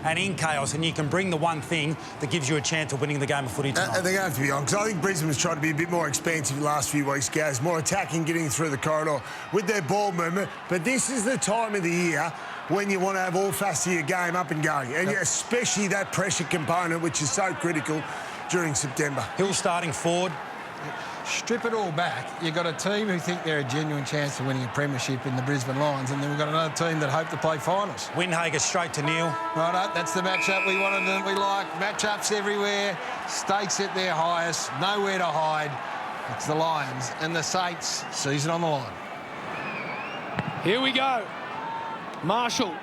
and in chaos, and you can bring the one thing that gives you a chance of winning the game of footy tonight. They're going to have to be on, because I think Brisbane was trying to be a bit more expansive the last few weeks, Gaz, more attacking, getting through the corridor with their ball movement. But this is the time of the year when you want to have all facets of your game up and going, and especially that pressure component, which is so critical during September. Hill starting forward. Strip it all back, you've got a team who think they're a genuine chance of winning a premiership in the Brisbane Lions, and then we've got another team that hope to play finals. Windhager straight to Neil. Righto, that's the matchup we wanted and we like. Matchups everywhere, stakes at their highest, nowhere to hide. It's the Lions and the Saints, season on the line. Here we go. Marshall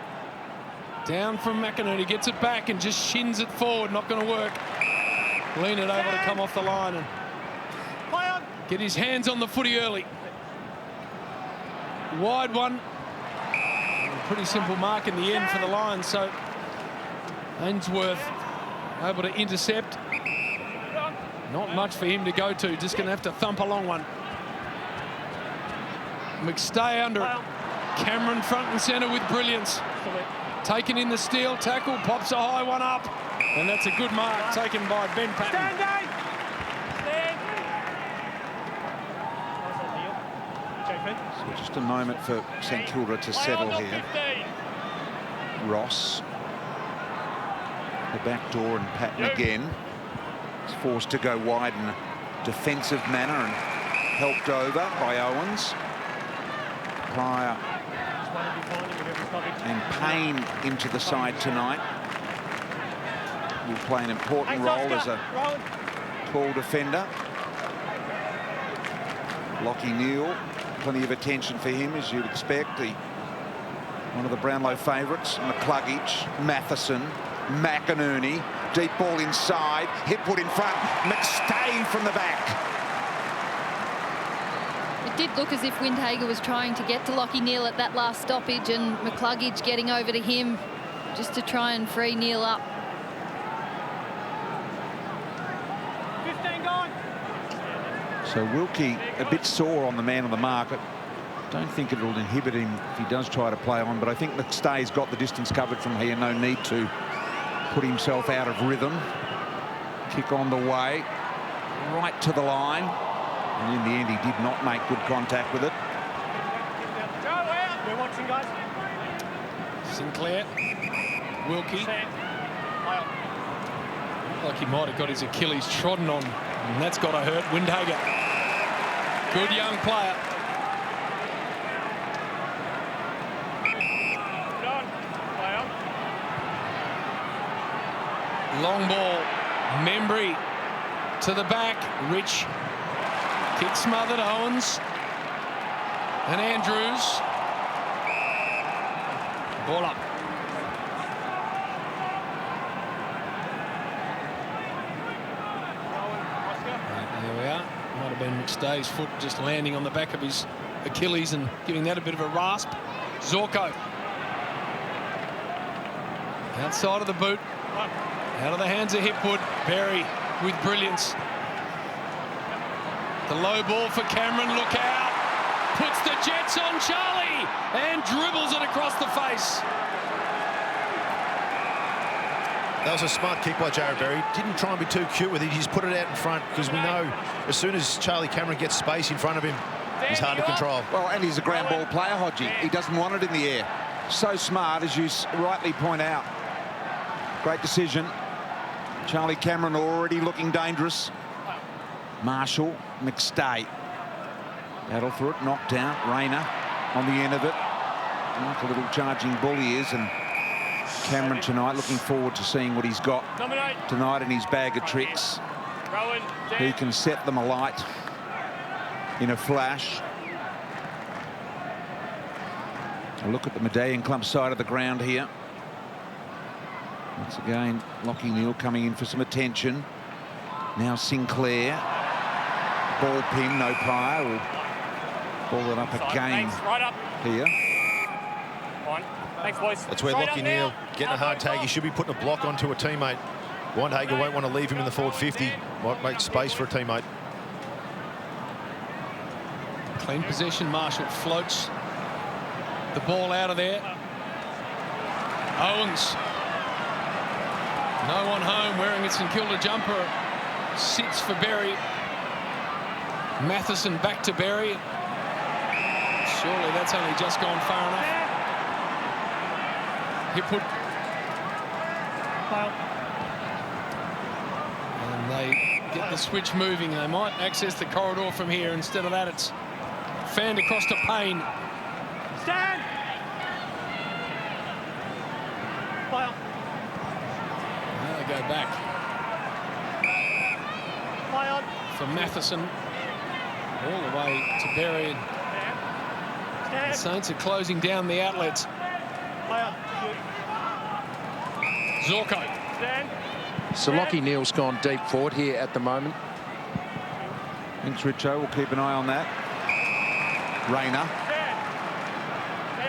down from McInerney, gets it back and just shins it forward, not going to work. Lean it able to come off the line and get his hands on the footy early. Wide one. Pretty simple mark in the end for the Lions, so Ainsworth able to intercept. Not much for him to go to, just going to have to thump a long one. McStay under it. Cameron front and centre with brilliance. Taken in the steal, tackle, pops a high one up. And that's a good mark taken by Ben Patton. So just a moment for St Kilda to settle here. Ross, the back door, and Patton again. He's forced to go wide in a defensive manner and helped over by Owens. Pryor and Payne into the side tonight. Will play an important role as a tall defender. Lockie Neal, plenty of attention for him, as you'd expect. One of the Brownlow favourites. McCluggage, Matheson, McInerney, deep ball inside, hit put in front, McStay from the back. It did look as if Windhager was trying to get to Lockie Neal at that last stoppage, and McCluggage getting over to him just to try and free Neal up. 15 gone. So Wilkie a bit sore on the man on the mark. I don't think it will inhibit him if he does try to play on, but I think McStay's got the distance covered from here. No need to put himself out of rhythm. Kick on the way, right to the line. And in the end, he did not make good contact with it. We're watching, guys. Sinclair, Wilkie. Like he might have got his Achilles trodden on, and that's got to hurt. Windhager, good young player. Long ball, Membry to the back, Rich. Kick smothered, Owens and Andrews. Ball up. There we are. Might have been McStay's foot just landing on the back of his Achilles and giving that a bit of a rasp. Zorko. Outside of the boot. Out of the hands of Hipwood. Berry with brilliance. The low ball for Cameron, look out. Puts the Jets on Charlie and dribbles it across the face. That was a smart kick by Jared Berry. Didn't try and be too cute with it. He just put it out in front, because we know as soon as Charlie Cameron gets space in front of him, he's hard to control. Well, and he's a ground ball player, Hodgie. He doesn't want it in the air. So smart, as you rightly point out. Great decision. Charlie Cameron already looking dangerous. Marshall, McStay. Battle through it, knocked out. Rayner on the end of it. Like a little charging bull he is, and Cameron tonight looking forward to seeing what he's got tonight in his bag of tricks. He can set them alight in a flash. A look at the Medallion Club side of the ground here. Once again, Lockie Neal coming in for some attention. Now Sinclair. Ball pin, no Pryor. Will ball it up again here. Thanks, boys. That's where Lockie Neal getting a hard tag. He should be putting a block onto a teammate. Windhager won't want to leave him in the forward 50. Might make space for a teammate. Clean possession. Marshall floats the ball out of there. Owens No one home wearing a St.Kilda jumper. Sits for Berry. Matheson back to Berry. Surely that's only just gone far enough. Hipwood. And they get the switch moving. They might access the corridor from here. Instead of that, it's fanned across to Payne. Stand! Fire. Now they go back. Fire. For Matheson. All the way to Berry. The Saints are closing down the outlets. Fire. Zorko. Stand. So Lachie Neale's gone deep forward here at the moment. Thanks, Richo. We'll keep an eye on that. Rayner.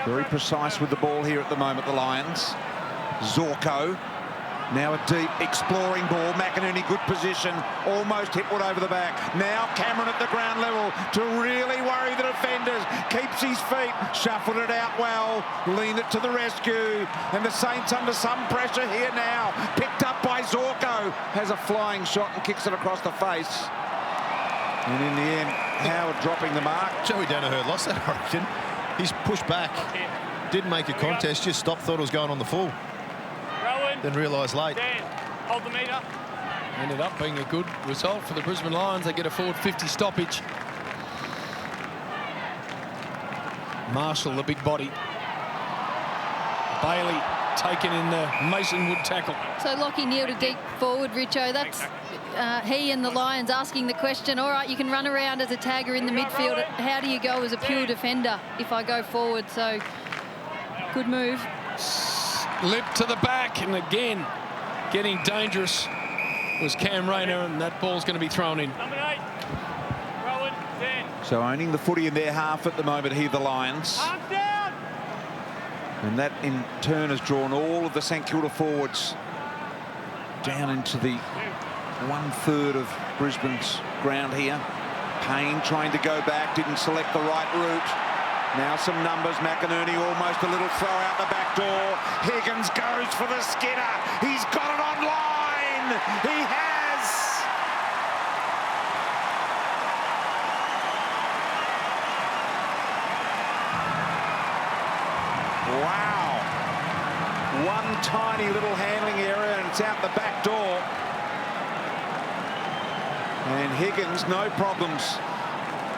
Very precise with the ball here at the moment, the Lions. Zorko. Now a deep exploring ball. McInerney, good position. Almost Hipwood over the back. Now Cameron at the ground level to really worry the defenders. Keeps his feet. Shuffled it out well. Lean it to the rescue. And the Saints under some pressure here now. Picked up by Zorko. Has a flying shot and kicks it across the face. And in the end, Howard dropping the mark. Joey Danaher lost that, I reckon. He's pushed back. Didn't make a contest. Just stopped. Thought it was going on the full. Then realised late. Stand. Hold the meter. Ended up being a good result for the Brisbane Lions. They get a forward 50 stoppage. Marshall, the big body. Bailey taken in the Masonwood tackle. So Lachie Neale to deep forward, Richo. That's he and the Lions asking the question, all right, you can run around as a tagger in the midfield. How do you go as a pure defender if I go forward? So good move. Lip to the back, and again getting dangerous was Cam Rayner, and that ball's going to be thrown in. Number 8. Rowan. Stand. So owning the footy in their half at the moment here, the Lions. Arms down. And that in turn has drawn all of the St Kilda forwards down into the 1/3 of Brisbane's ground here. Payne trying to go back, didn't select the right route. Now some numbers. McInerney almost a little throw out the back door. Higgins goes for the skinner. He's got it on line. He has. Wow. One tiny little handling area and it's out the back door. And Higgins, no problems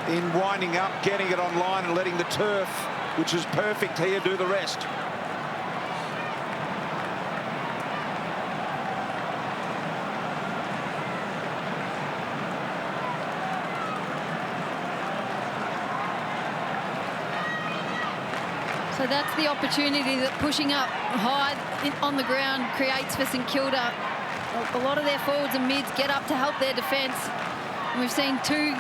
in winding up, getting it online and letting the turf, which is perfect here, do the rest. So that's the opportunity that pushing up high on the ground creates for St Kilda. A lot of their forwards and mids get up to help their defence. And we've seen two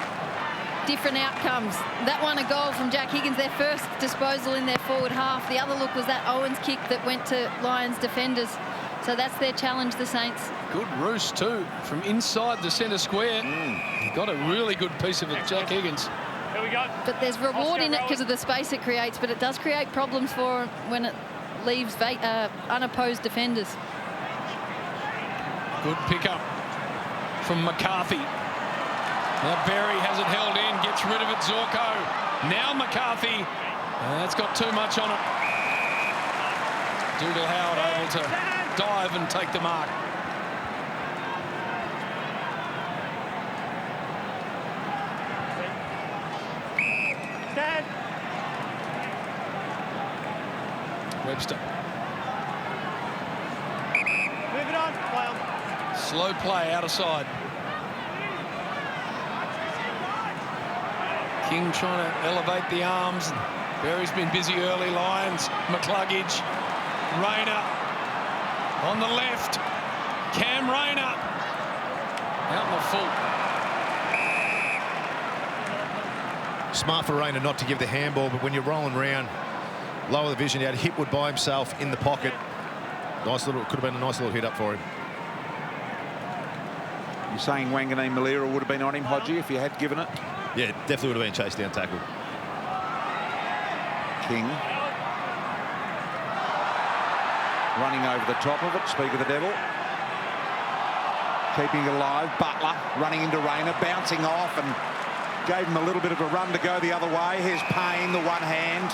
different outcomes. That one a goal from Jack Higgins, their first disposal in their forward half. The other look was that Owens kick that went to Lions defenders. So that's their challenge, the Saints. Good roost too from inside the centre square. He got a really good piece of it, Jack Higgins. Here we go. But there's reward in it because of the space it creates, but it does create problems for when it leaves unopposed defenders. Good pickup from McCarthy. Now Berry has it held in, gets rid of it, Zorko. Now McCarthy. That's got too much on it. Dougal Howard able to dive and take the mark. Stand. Webster. Move it on. Play on. Slow play out of side. King trying to elevate the arms. Berry's been busy early. Lions, McCluggage, Rayner on the left. Cam Rayner out in the full. Smart for Rayner not to give the handball, but when you're rolling around, lower the vision, he had Hipwood by himself in the pocket. Nice little, could have been a nice little hit up for him. You're saying Wanganeen-Milera would have been on him, Hodgie, if you had given it? Yeah, definitely would have been chased down tackle. King running over the top of it. Speak of the devil. keeping it alive. Butler running into Rayner, bouncing off and gave him a little bit of a run to go the other way. Here's Payne, the one hand.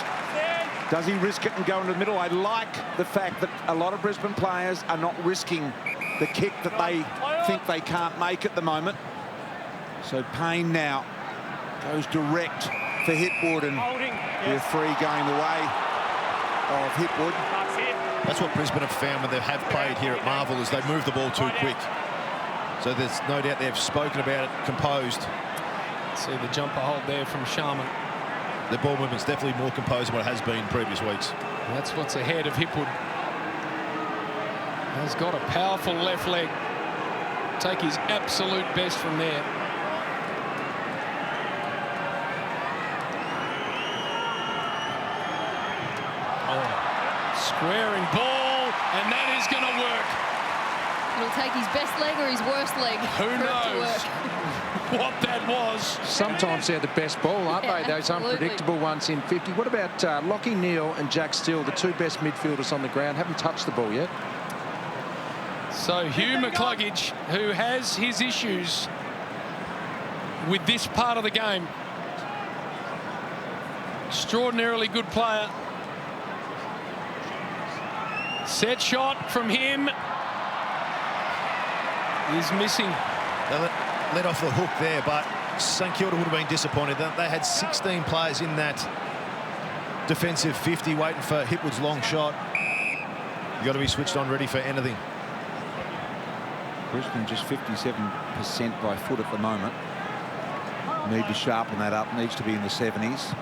Does he risk it and go into the middle? I like the fact that a lot of Brisbane players are not risking the kick that they think they can't make at the moment. So Payne now goes direct for Hipwood, and we're 3 going the way of Hipwood. That's what Brisbane have found when they have played here at Marvel, is they move the ball too quick. So there's no doubt they've spoken about it, composed. See the jumper hold there from Sharman. The ball movement's definitely more composed than what it has been in previous weeks. That's what's ahead of Hipwood. Has got a powerful left leg. Take his absolute best from there. Squaring ball, and that is going to work. It'll take his best leg or his worst leg. Who knows what that was? Sometimes they're the best ball, aren't they? Those unpredictable ones in 50. What about Lockie Neal and Jack Steele, the 2 best midfielders on the ground? Haven't touched the ball yet. So Hugh McCluggage, who has his issues with this part of the game. Extraordinarily good player. Set shot from him is missing. They let off the hook there, but St Kilda would have been disappointed. They had 16 players in that defensive 50 waiting for Hipwood's long shot. You've got to be switched on, ready for anything. Brisbane just 57% by foot at the moment. Need to sharpen that up. Needs to be in the 70s.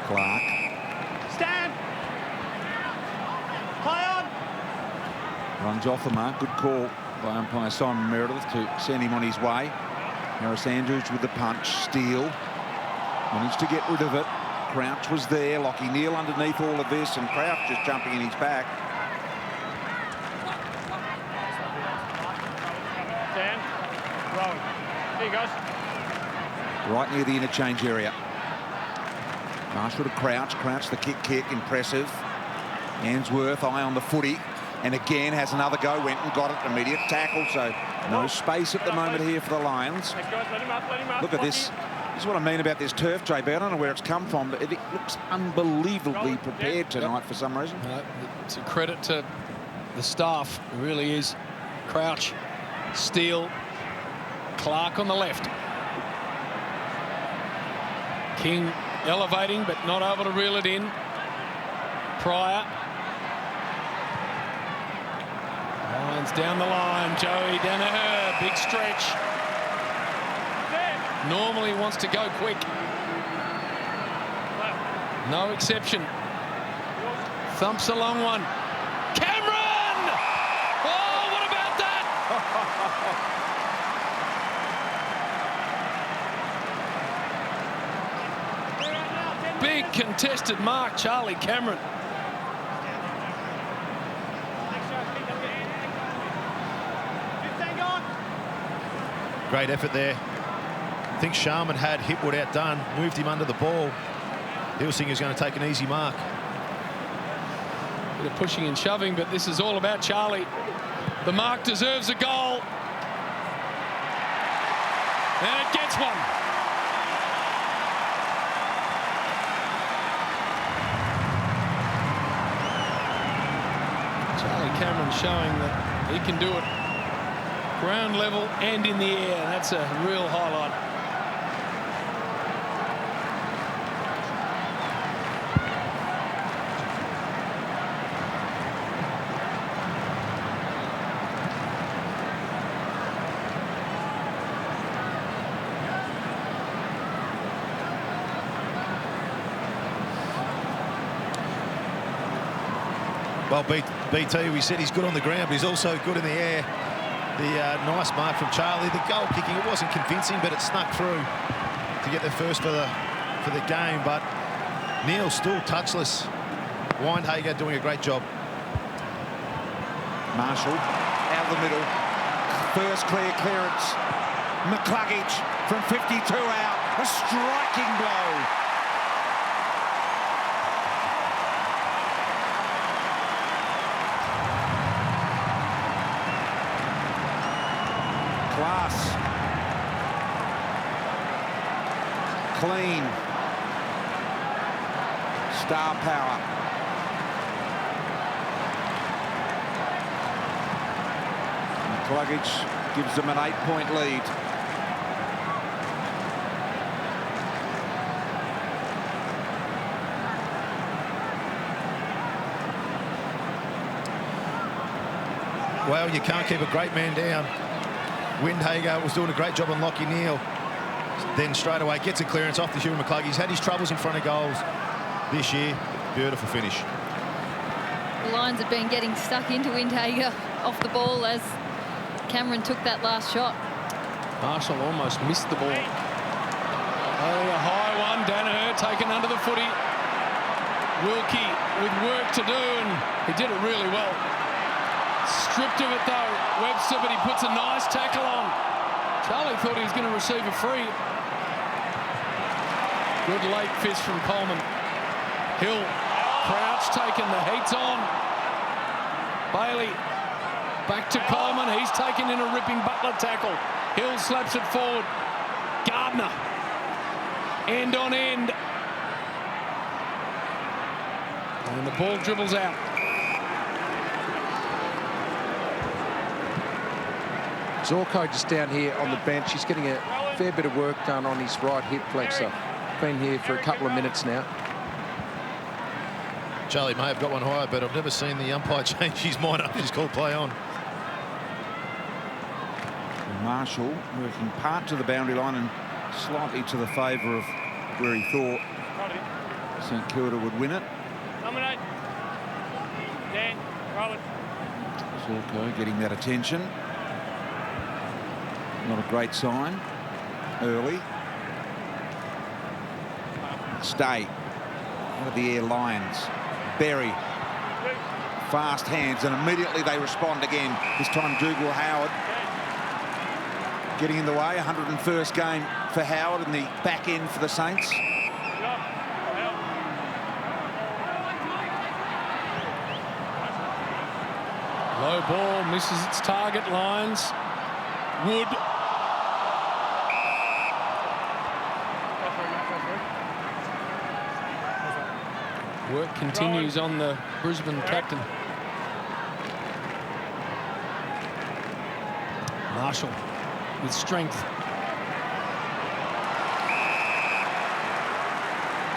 Clark. Stand. Play on. Runs off the mark. Good call by umpire Simon Meredith to send him on his way. Harris Andrews with the punch. Steele managed to get rid of it. Crouch was there. Lockie Neal underneath all of this, and Crouch just jumping in his back. Stand. Roll. There he goes. Right near the interchange area. Marshall to Crouch. Crouch the kick, impressive. Answorth eye on the footy, and again has another go. Went and got it. Immediate tackle. So no space at the moment here for the Lions. Let him up. Look at this. This is what I mean about this turf, JB. I don't know where it's come from, but it looks unbelievably prepared tonight for some reason. It's a credit to the staff. It really is. Crouch, Steele, Clark on the left. King elevating, but not able to reel it in. Pryor. Lions down the line. Joey Danaher, big stretch. Normally wants to go quick. No exception. Thumps a long one. Cameron! Oh, what about that? Big contested mark, Charlie Cameron. Great effort there. I think Sharman had Hipwood outdone, moved him under the ball. He was thinking he was going to take an easy mark. Bit of pushing and shoving, but this is all about Charlie. The mark deserves a goal. And it gets one. Charlie Cameron showing that he can do it ground level and in the air. That's a real highlight. Well, BT, we said he's good on the ground, but he's also good in the air. The nice mark from Charlie. The goal kicking, it wasn't convincing, but it snuck through to get the first for the game. But Neal still touchless. Windhager doing a great job. Marshall out of the middle. First clear clearance. McCluggage from 52 out. A striking blow. Class. Clean. Star power. And Cluggage gives them an 8-point lead. Well, you can't keep a great man down. Windhager was doing a great job on Lockie Neal. Then straight away gets a clearance off the Hugh McCluggey. He's had his troubles in front of goals this year. Beautiful finish. The Lions have been getting stuck into Windhager off the ball as Cameron took that last shot. Marshall almost missed the ball. Oh, a high one. Danaher taken under the footy. Wilkie with work to do, and he did it really well. Stripped of it though, Webster, but he puts a nice tackle on. Charlie thought he was going to receive a free. Good late fist from Coleman. Hill, Crouch taken, the heat's on. Bailey, back to Coleman, he's taken in a ripping Butler tackle. Hill slaps it forward. Gardner, end on end. And the ball dribbles out. Zorko just down here on the bench. He's getting a fair bit of work done on his right hip flexor. Been here for a couple of minutes now. Charlie may have got one higher, but I've never seen the umpire change his mind after he's called play on. Marshall working part to the boundary line and slightly to the favour of where he thought St Kilda would win it. Nominate. Dan, Robert. Zorko getting that attention. Not a great sign early. Stay out of the air, Lions. Berry, fast hands, and immediately they respond again. This time Dougal Howard getting in the way. 101st game for Howard in the back end for the Saints. Low ball, misses its target. Lions. Wood. Work continues on the Brisbane captain. Marshall with strength.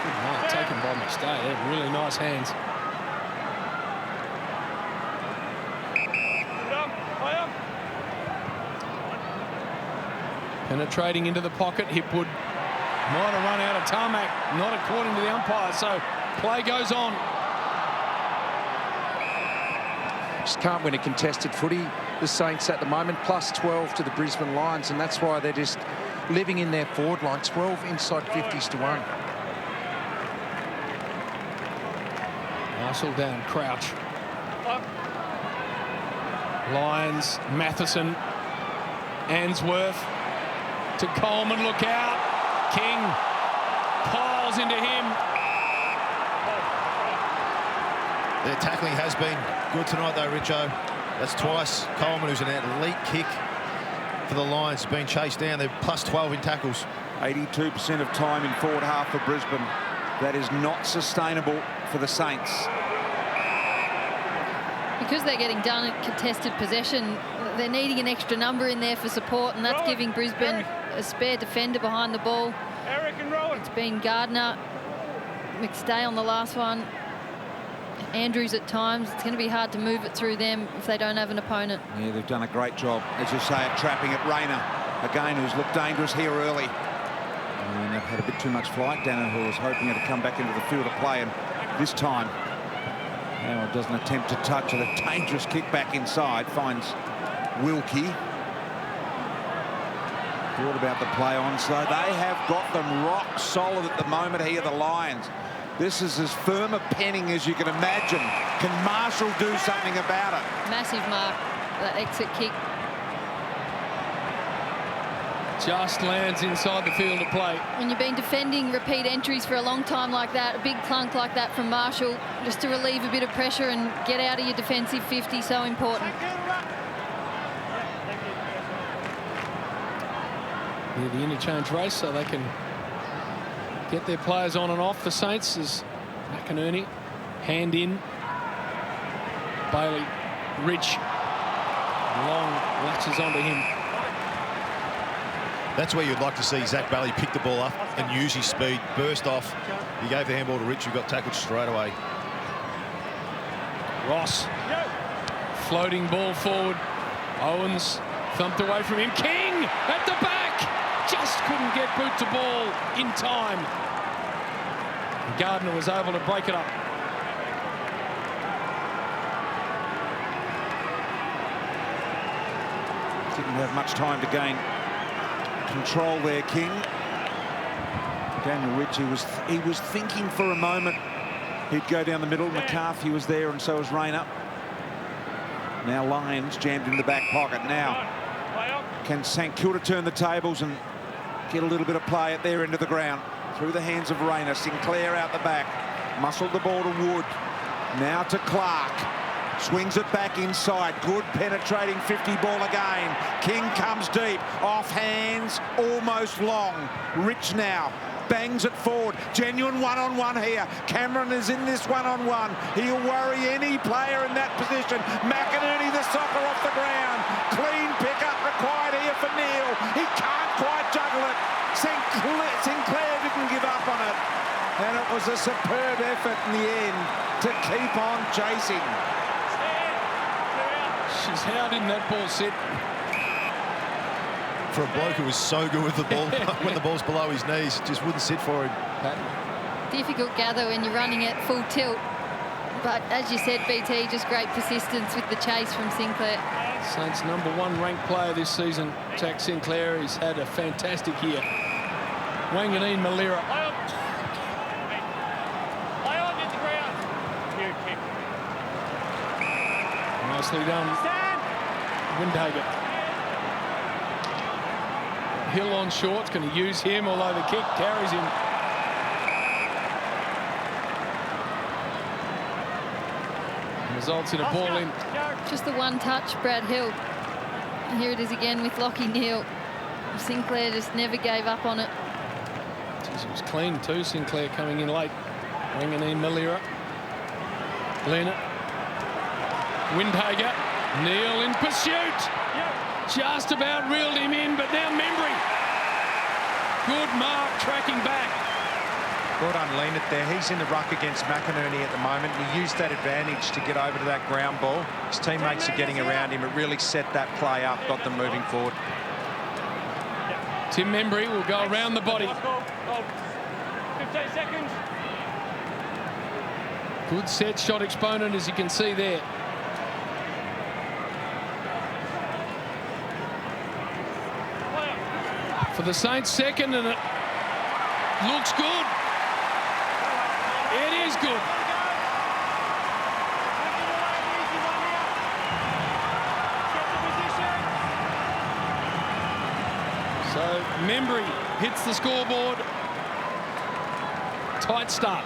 Good mark taken by McStay. They have really nice hands. Penetrating into the pocket. Hipwood might have run out of tarmac. Not according to the umpire. So play goes on. Just can't win a contested footy, the Saints at the moment. Plus 12 to the Brisbane Lions, and that's why they're just living in their forward line. 12 inside 50s to 1. Marshall down, Crouch. Lions, Matheson, Answorth to Coleman, look out. King piles into him. Their tackling has been good tonight, though, Richo. That's twice. Coleman, who's an elite kick for the Lions, has been chased down. They're plus 12 in tackles. 82% of time in forward half for Brisbane. That is not sustainable for the Saints. Because they're getting done at contested possession, they're needing an extra number in there for support, and that's giving Brisbane a spare defender behind the ball. Eric and Rowan. It's been Gardner, McStay on the last one, Andrews at times. It's going to be hard to move it through them if they don't have an opponent. Yeah, they've done a great job, as you say, at trapping at Rayner. Again, who's looked dangerous here early. And they've had a bit too much flight. Danaher was hoping to come back into the field of play, and this time Howard doesn't attempt to touch it. A dangerous kick back inside, finds Wilkie. Thought about the play on, so they have got them rock solid at the moment here, the Lions. This is as firm a penning as you can imagine. Can Marshall do something about it? Massive mark, that exit kick. Just lands inside the field of play. When you've been defending repeat entries for a long time like that, a big clunk like that from Marshall, just to relieve a bit of pressure and get out of your defensive 50, so important. near the interchange race, so they can get their players on and off. The Saints as McInerney, hand in. Bailey, Rich, long latches onto him. That's where you'd like to see Zach Bailey pick the ball up and use his speed, burst off. He gave the handball to Rich, who got tackled straight away. Ross, floating ball forward. Owens thumped away from him. King at the back, just couldn't get boot to ball in time. Gardner was able to break it up. Didn't have much time to gain control there, King. Daniel Rich, he was thinking for a moment he'd go down the middle. McCarthy was there, and so was Rayner. Now Lions jammed in the back pocket. Now can St Kilda turn the tables and get a little bit of play at their end of the ground? Through the hands of Rayner. Sinclair out the back. Muscled the ball to Wood. Now to Clark. Swings it back inside. Good penetrating 50 ball again. King comes deep. Off hands. Almost long. Rich now. Bangs it forward. Genuine one-on-one here. Cameron is in this one-on-one. He'll worry any player in that position. McInerney the soccer off the ground. Clean pick-up required here for Neil. He can't quite juggle it. Sinclair didn't give up on it. And it was a superb effort in the end to keep on chasing. She's how didn't that ball sit? For a bloke who was so good with the ball when the ball's below his knees, it just wouldn't sit for him. Difficult gather when you're running at full tilt. But as you said, BT, just great persistence with the chase from Sinclair. Saints' #1 ranked player this season, Jack Sinclair. He's had a fantastic year. Wanganeen-Milera. Nicely done. Windhager. Hill on short's going to use him, although the kick carries him. Results in a ball in. Just the one touch, Brad Hill. And here it is again with Lockie Neal. Sinclair just never gave up on it. Jeez, it was clean too, Sinclair coming in late. Wanganeen-Milera. Leonard. Windhager. Neal in pursuit. Just about reeled him in, but now Membry. Good mark, tracking back. Well done, Leonard there. He's in the ruck against McInerney at the moment. He used that advantage to get over to that ground ball. His teammates are getting around him. It really set that play up, got them moving forward. Tim Membry will go around the body. 15 seconds. Good set shot exponent, as you can see there. For the Saints, second, and it looks good. It is good. So Membry hits the scoreboard. Tight start.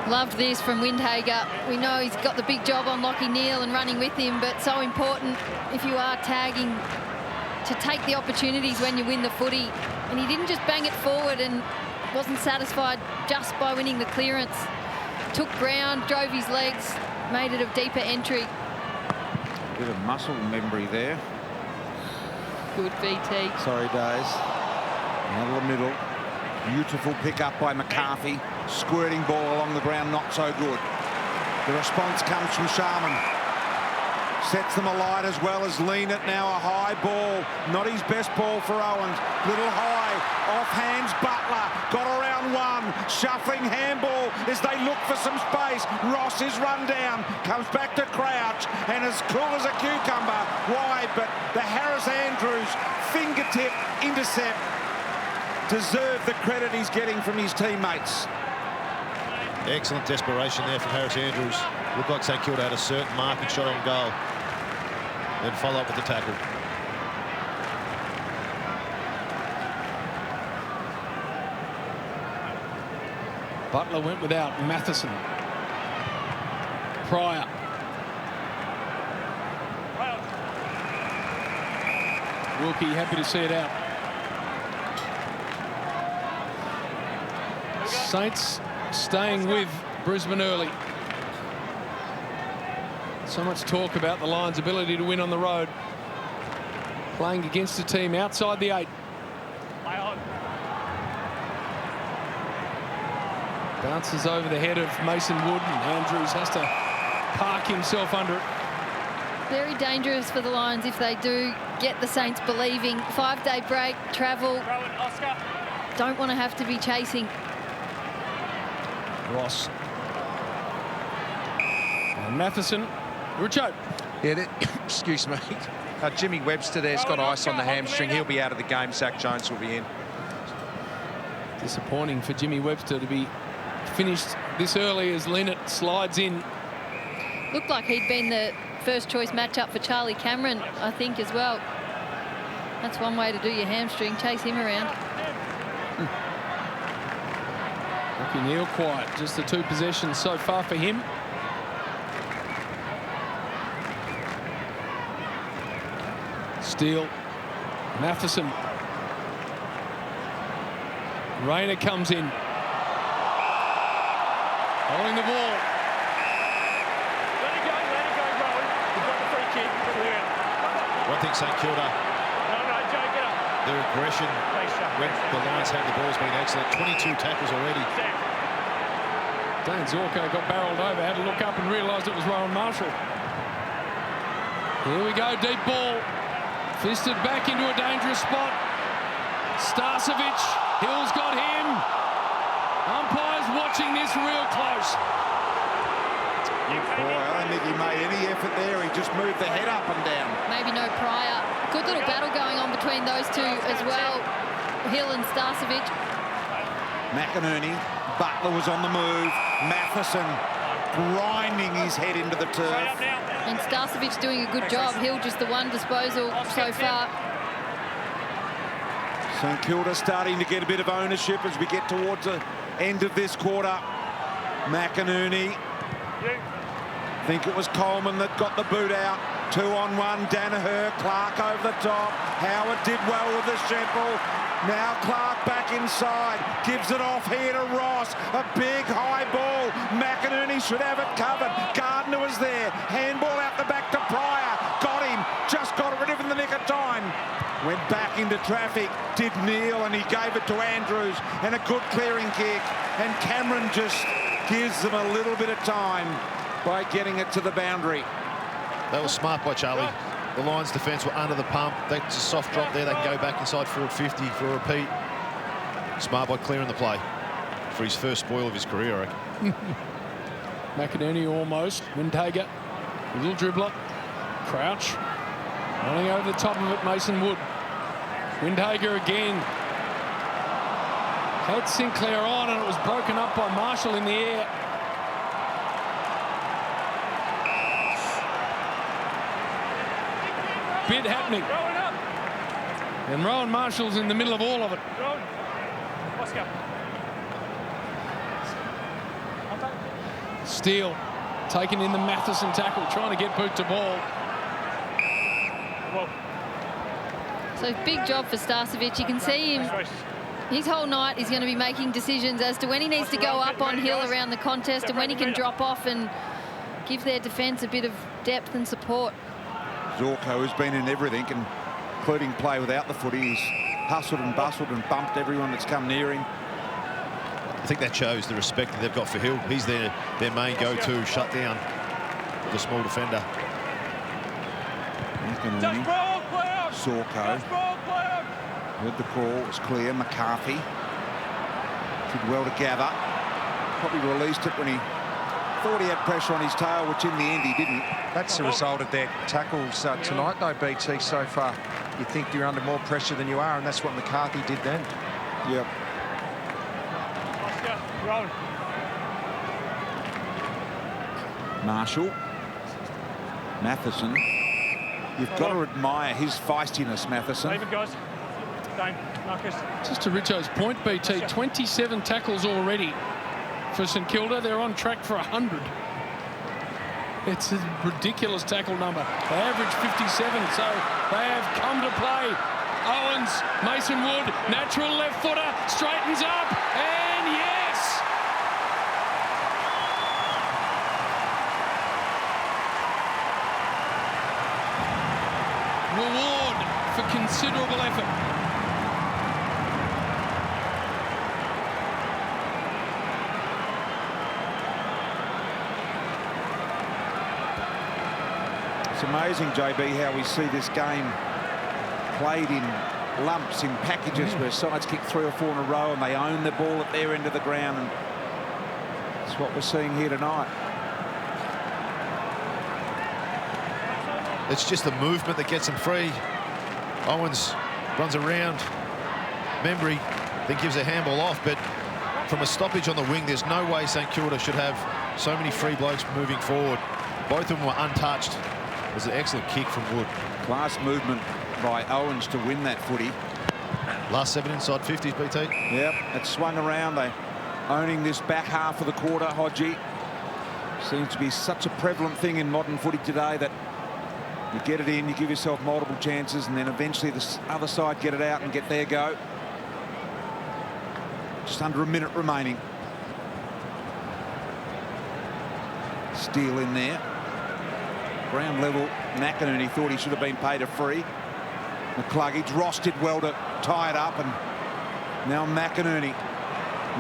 Loved this from Windhager. We know he's got the big job on Lockie Neal and running with him, but so important if you are tagging to take the opportunities when you win the footy. And he didn't just bang it forward and wasn't satisfied just by winning the clearance. Took ground, drove his legs, made it a deeper entry. Bit of muscle memory there. Good BT. Sorry, Days. Out of the middle. Beautiful pick up by McCarthy. Squirting ball along the ground, not so good. The response comes from Sharman. Sets them alight as well as lean it. Now a high ball. Not his best ball for Owens. Little high. Off hands Butler. Got around one. Shuffling handball as they look for some space. Ross is run down. Comes back to Crouch. And as cool as a cucumber. Wide, but the Harris Andrews fingertip intercept deserve the credit he's getting from his teammates. Excellent desperation there from Harris Andrews. Looked like St Kilda had a certain mark and shot on goal. then follow up with the tackle. Butler went without Matheson. Pryor. Wilkie happy to see it out. Saints staying with Brisbane early. So much talk about the Lions' ability to win on the road. Playing against a team outside the 8. Bounces over the head of Mason Wood, and Andrews has to park himself under it. Very dangerous for the Lions if they do get the Saints believing. 5-day break, travel. Don't want to have to be chasing. Ross. And Matheson. Richo. Yeah, excuse me. Jimmy Webster there's got ice on the hamstring. He'll be out of the game. Zach Jones will be in. Disappointing for Jimmy Webster to be finished this early as Linnett slides in. Looked like he'd been the first choice matchup for Charlie Cameron, I think, as well. That's one way to do your hamstring, chase him around. Looking Neil quiet, just the 2 possessions so far for him. Steele, Matheson. Rayner comes in. Holding the ball. Let it go, Rowan. You've got the free kick. Clear it. One thing St Kilda, No, Joe, get up. their aggression when the Lions had the ball has been excellent. 22 tackles already. Dan Zorko got barreled over, had to look up and realised it was Rowan Marshall. Here we go, deep ball. Fisted back into a dangerous spot. Starcevic, Hill's got him. Umpires watching this real close. Boy, I don't think he made any effort there. He just moved the head up and down. Maybe no Pryor. Good little battle going on between those two as well. Hill and Starcevic. McInerney, Butler was on the move. Matheson grinding his head into the turf. And Starcevic doing a good job. Hill just the one disposal so far. St Kilda starting to get a bit of ownership as we get towards the end of this quarter. McInerney. I think it was Coleman that got the boot out. 2-on-1, Danaher, Clark over the top. Howard did well with the Shemple. Now Clark back inside, gives it off here to Ross. A big high ball. McInerney should have it covered. Gardner was there. Handball out the back to Pryor. Got him. Just got rid of him in the nick of time. Went back into traffic. Did kneel and he gave it to Andrews. And a good clearing kick. And Cameron just gives them a little bit of time by getting it to the boundary. That was smart by Charlie. The Lions defence were under the pump. That's a soft drop there. They can go back inside forward 50 for a repeat. Smart by clearing the play for his first spoil of his career, I reckon. McInerney almost. Wintega, little dribbler. Crouch. Running over the top of it, Mason Wood. Wintega again. Had Sinclair on and it was broken up by Marshall in the air. Bit happening. And Rowan Marshall's in the middle of all of it. Steele taking in the Matheson tackle, trying to get boot to ball. So big job for Starcevic. You can see him. His whole night he's going to be making decisions as to when he needs to go up on Hill around the contest and when he can drop off and give their defence a bit of depth and support. Zorko has been in everything, including play without the footy. He's hustled and bustled and bumped everyone that's come near him. I think that shows the respect that they've got for Hill. He's their main go-to shut down the small defender. McInerney, Zorko. Heard the call, it was clear. McCarthy did well to gather. Probably released it when he thought he had pressure on his tail, which in the end he didn't. That's the result of their tackles tonight, though, BT, so far. You think you're under more pressure than you are, and that's what McCarthy did then. Yep. Marshall. Matheson. You've got to admire his feistiness, Matheson. Leave it, guys. Dane, Marcus. Just to Richo's point, BT, 27 tackles already for St Kilda. They're on track for 100. It's a ridiculous tackle number. They average 57, so they have come to play. Owens, Mason Wood, natural left footer, straightens up, and yes! Reward for considerable effort. It's amazing, JB, how we see this game played in lumps, in packages, where sides kick 3 or 4 in a row and they own the ball at their end of the ground, and that's what we're seeing here tonight. It's just the movement that gets them free. Owens runs around. Membry then gives a handball off, but from a stoppage on the wing, there's no way St Kilda should have so many free blokes moving forward. Both of them were untouched. It was an excellent kick from Wood. Class movement by Owens to win that footy. Last 7 inside 50s, BT. Yep, it swung around. They owning this back half of the quarter, Hodgie. Seems to be such a prevalent thing in modern footy today that you get it in, you give yourself multiple chances, and then eventually the other side get it out and get their go. Just under a minute remaining. Steele in there. Ground level, McInerney thought he should have been paid a free. McCluggage, Ross did well to tie it up, and now McInerney.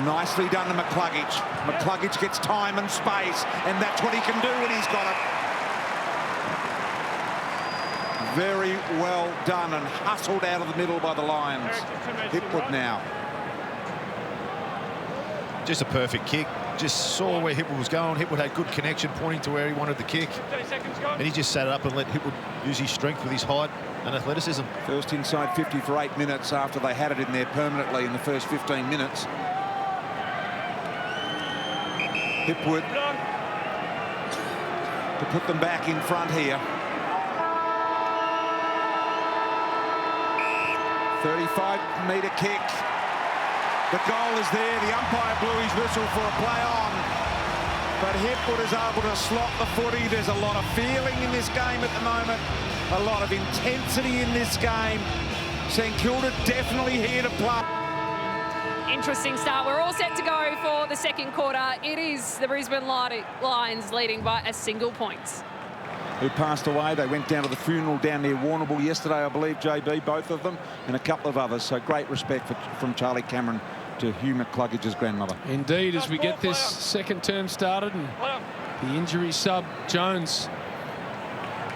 Nicely done to McCluggage. McCluggage gets time and space, and that's what he can do when he's got it. Very well done and hustled out of the middle by the Lions. Hipwood now. Just a perfect kick. Just saw where Hipwood was going. Hipwood had good connection pointing to where he wanted the kick. And he just sat it up and let Hipwood use his strength with his height and athleticism. First inside 50 for 8 minutes after they had it in there permanently in the first 15 minutes. Hipwood to put them back in front here. 35-metre kick. The goal is there. The umpire blew his whistle for a play on. But Hipwood is able to slot the footy. There's a lot of feeling in this game at the moment. A lot of intensity in this game. St Kilda definitely here to play. Interesting start. We're all set to go for the second quarter. It is the Brisbane Lions leading by a single point. Who passed away. They went down to the funeral down near Warrnambool yesterday, I believe, JB, both of them, and a couple of others. So great respect from Charlie Cameron to Hugh McCluggage's grandmother. Indeed, as we get this second term started, and the injury sub Jones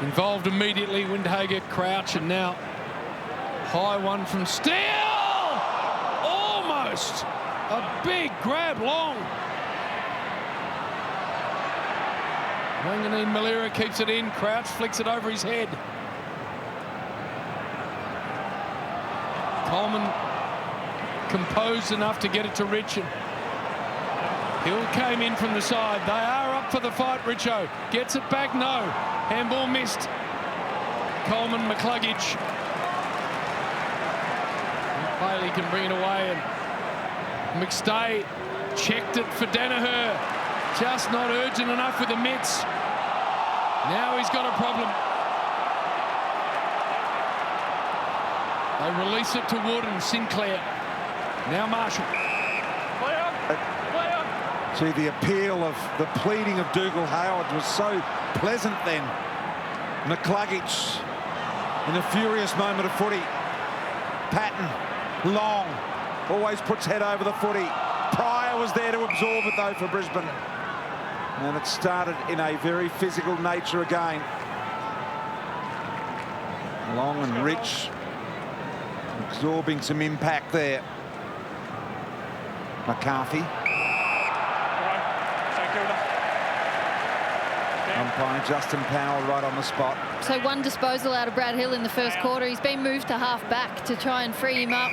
involved immediately. Windhager, Crouch, and now high one from Steele. Almost a big grab long. Wanganeen-Milera keeps it in. Crouch flicks it over his head. Coleman composed enough to get it to Rich. Hill came in from the side. They are up for the fight, Richo. Gets it back, no. Handball missed. Coleman, McCluggage. Bailey can bring it away, and McStay checked it for Danaher. Just not urgent enough with the mitts. Now he's got a problem. They release it to Wood and Sinclair. Now Marshall. See, the appeal of the pleading of Dougal Howard was so pleasant then. McCluggage in a furious moment of footy. Patton, long, always puts head over the footy. Pryor was there to absorb it though for Brisbane. And it started in a very physical nature again. Long and Rich absorbing some impact there. McCarthy. Umpire Justin Powell right on the spot. So one disposal out of Brad Hill in the first quarter. He's been moved to half back to try and free him up.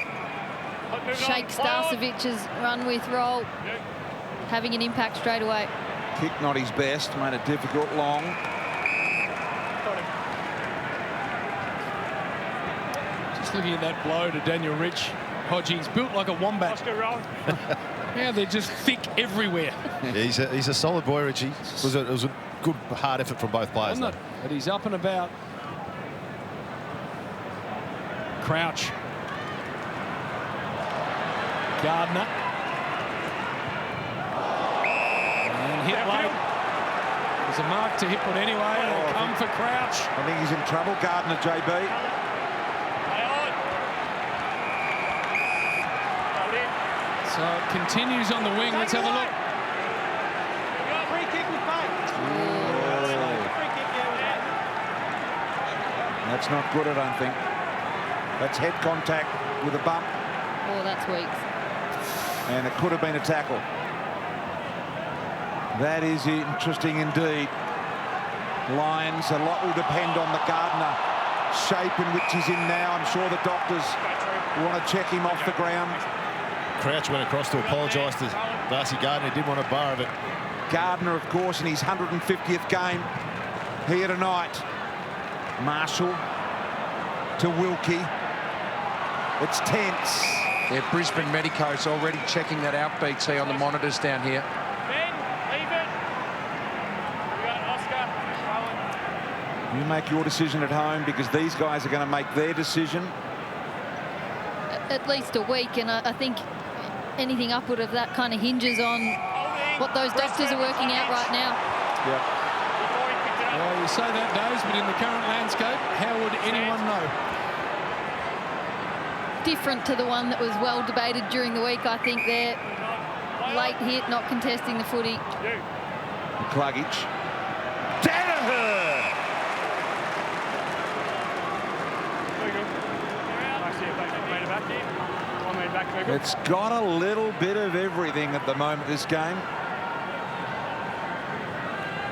Shake Starcevic's run with roll having an impact straight away. Kick not his best, made it difficult. Long. Just looking at that blow to Daniel Rich, Hodgie, he's built like a wombat. Oscar, roll. Yeah, they're just thick everywhere. Yeah, he's a solid boy, Richie. It was a good, hard effort from both players. Wasn't it? But he's up and about. Crouch. Gardner. And hit late. There's a mark to Hipwood anyway. They come for Crouch. I think he's in trouble, Gardner, JB. So it continues on the wing. Let's have a look. Free kick with That's not good, I don't think. That's head contact with a bump. Oh, that's Weeks. And it could have been a tackle. That is interesting indeed. Lions, a lot will depend on the Gardner shape in which he's in now. I'm sure the doctors want to check him off the ground. Crouch went across to apologise to Darcy Gardner. He didn't want a bar of it. Gardner, of course, in his 150th game here tonight. Marshall to Wilkie. It's tense. Yeah, Brisbane Medico's already checking that out, BT, on the monitors down here. Ben, leave it. We got Oscar. You make your decision at home because these guys are going to make their decision. At least a week, and I think anything upward of that kind of hinges on what those doctors are working out right now. Yep. Well, you say that, Dose, but in the current landscape, how would anyone know? Different to the one that was well debated during the week, I think. They're late hit, not contesting the footy. Kluggage. Danaher! It's got a little bit of everything at the moment, this game.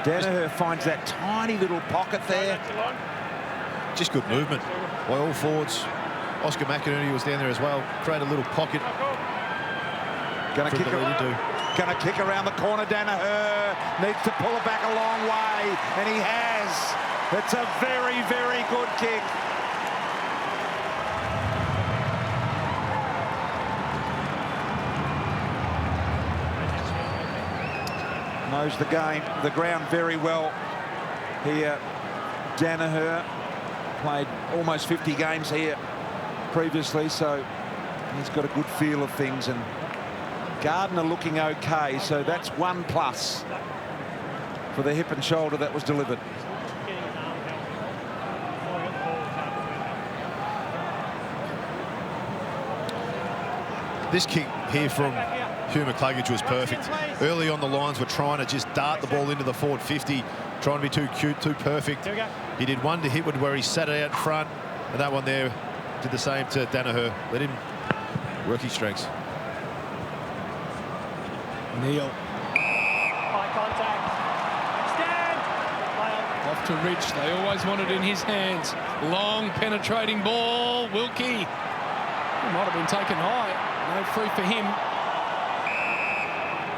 Danaher finds that tiny little pocket there. Just good movement by all forwards. Oscar McInerney was down there as well. Create a little pocket. Gonna kick around the corner. Danaher needs to pull it back a long way, and he has. It's a very, very good kick. Knows the game, the ground very well here. Danaher played almost 50 games here previously, so he's got a good feel of things. And Gardner looking okay, so that's 1+ for the hip and shoulder that was delivered. This kick here from Hugh McCluggage was perfect. Early on, the Lions were trying to just dart the ball into the forward 50, trying to be too cute, too perfect. He did one to Hipwood where he sat it out in front, and that one there did the same to Danaher. Let him work his strengths. Neil. High contact. Stand. Off to Rich. They always want it in his hands. Long penetrating ball. Wilkie. He might have been taken high. No free for him.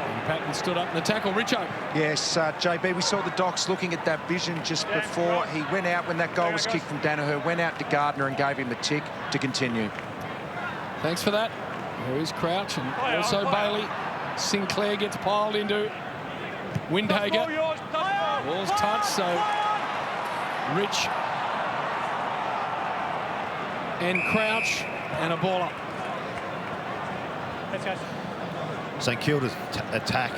And Patton stood up in the tackle. Richo. Yes, JB, we saw the Docs looking at that vision just before he went out when that goal was kicked from Danaher, went out to Gardner and gave him the tick to continue. Thanks for that. There is Crouch and also Bailey. Sinclair gets piled into Windhager. Ball's touched, so Rich and Crouch and a ball up. Let's go. St Kilda's attack,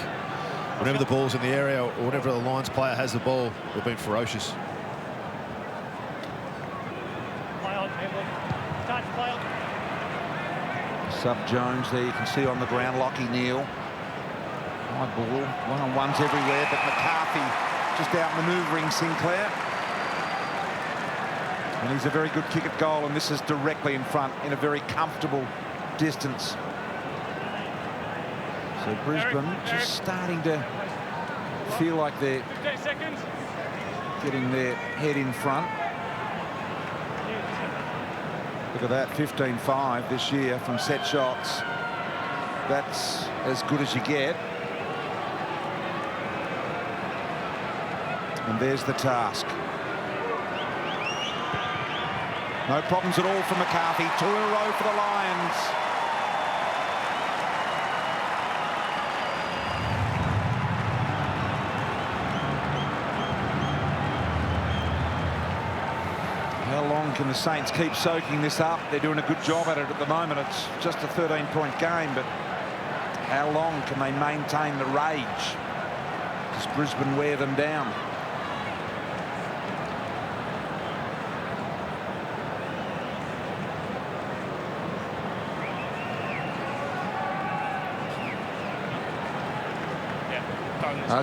whenever the ball's in the area or whenever the Lions player has the ball, they've been ferocious. Play on, touch, play on. Sub Jones there, you can see on the ground, Lockie Neal. High ball, one-on-ones everywhere, but McCarthy just out manoeuvring Sinclair. And he's a very good kick at goal, and this is directly in front in a very comfortable distance. So Brisbane just starting to feel like they're getting their head in front. Look at that, 15-5 this year from set shots. That's as good as you get. And there's the task. No problems at all for McCarthy. 2 in a row for the Lions. How long can the Saints keep soaking this up? They're doing a good job at it at the moment. It's just a 13-point game, but how long can they maintain the rage? Does Brisbane wear them down?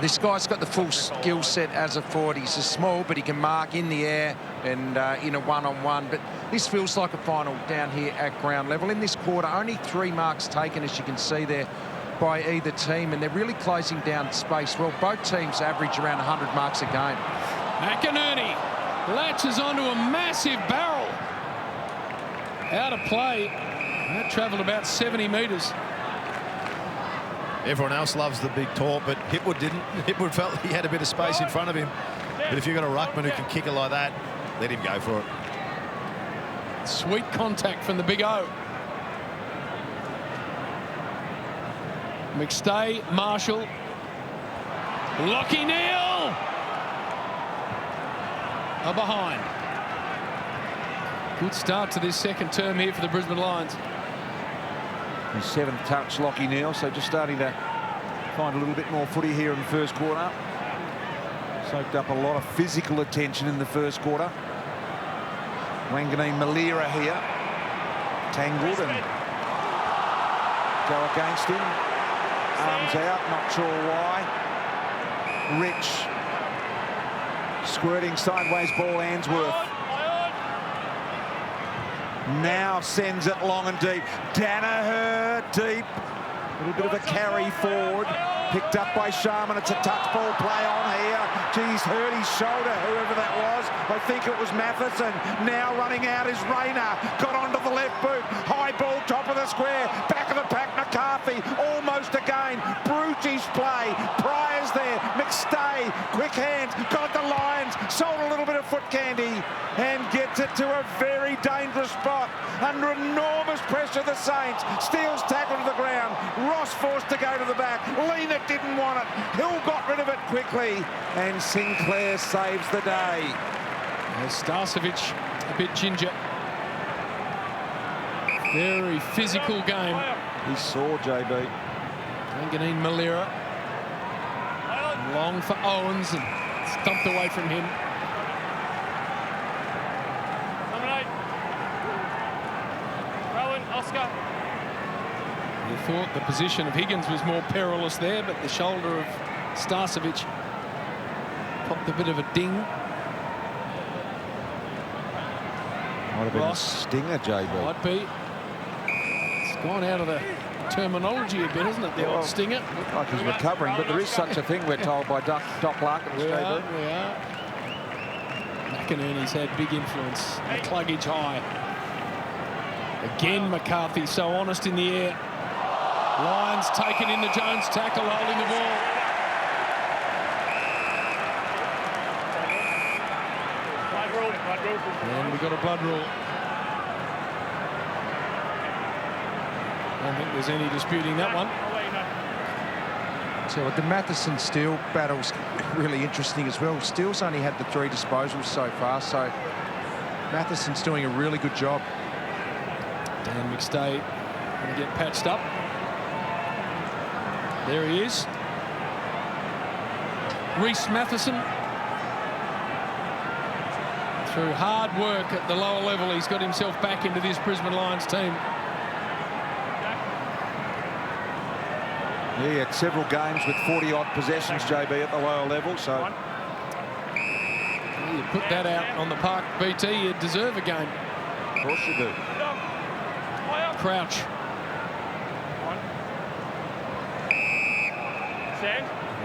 This guy's got the full skill set as a forward. He's small, but he can mark in the air and in a one-on-one. But this feels like a final down here at ground level. In this quarter, only 3 marks taken, as you can see there, by either team, and they're really closing down space. Well, both teams average around 100 marks a game. McInerney latches onto a massive barrel. Out of play. And that travelled about 70 metres. Everyone else loves the big talk, but Hipwood didn't. Hipwood felt he had a bit of space in front of him. But if you've got a ruckman who can kick it like that, let him go for it. Sweet contact from the big O. McStay, Marshall. Lockie Neal. Are behind. Good start to this second term here for the Brisbane Lions. His 7th touch, Lockie Neal, so just starting to find a little bit more footy here in the first quarter. Soaked up a lot of physical attention in the first quarter. Wanganeen-Milera here. Tangled and go against him. Arms out, not sure why. Rich. Squirting sideways ball, Ainsworth. Now sends it long and deep. Danaher deep. A little bit of a carry forward. Picked up by Sharman. It's a touch ball play on here. Geez, hurt his shoulder, whoever that was. I think it was Matheson. Now running out is Rayner. Got onto the left boot. High ball, top of the square. Back of the pack, McCarthy. Almost again. Brutish play. Pryor's there. McStay. Quick hands. Got the Lions. Sold a little bit of foot candy. And gets it to a very dangerous spot. Under enormous pressure, the Saints. Steele's tackle to the ground. Ross forced to go to the back. Lena didn't want it. Hill got rid of it quickly. And Sinclair saves the day. Starcevic a bit ginger. Very physical game. He saw JB. Wanganeen-Milera. Long for Owens and stumped away from him. Rowan, Oscar. You thought the position of Higgins was more perilous there, but the shoulder of Starcevic popped a bit of a ding. Might have been a stinger, JB. Might be. It's gone out of the terminology a bit, isn't it? The old stinger. Looked like he's recovering, but there is such a thing, we're told, by Doc Larkin. We are. McInerney's had big influence. McCluggage high. Again, McCarthy so honest in the air. Lions taken in the Jones tackle, holding the ball. And we got a blood rule. I don't think there's any disputing that one. So the Matheson-Steele battle's really interesting as well. Steele's only had the 3 disposals so far, so Matheson's doing a really good job. Dan McStay going to get patched up. There he is. Reece Matheson. Through hard work at the lower level, he's got himself back into this Brisbane Lions team. He had several games with 40-odd possessions, JB, at the lower level, so... Well, you put that out on the park, BT, you deserve a game. Of course you do. Crouch.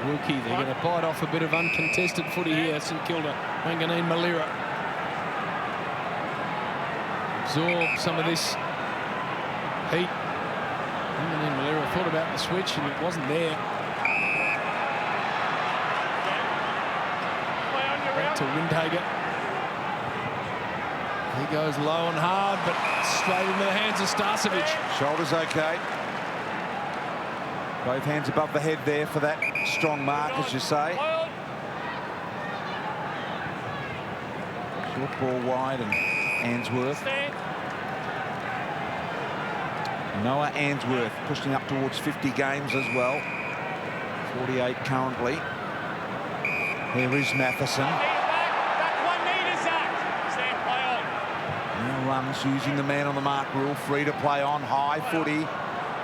Wilkie, they're going to bite off a bit of uncontested footy here, St.Kilda. Wanganeen-Milera. Absorb some of this heat. Wanganeen-Milera thought about the switch and it wasn't there. Back to Windhager. He goes low and hard, but straight into the hands of Starcevic. Shoulders okay. Both hands above the head there for that strong mark, as you say. Short ball wide, and Ainsworth. Noah Ainsworth pushing up towards 50 games as well. 48 currently. Here is Matheson. Now runs using the man on the mark rule. Free to play on. High footy.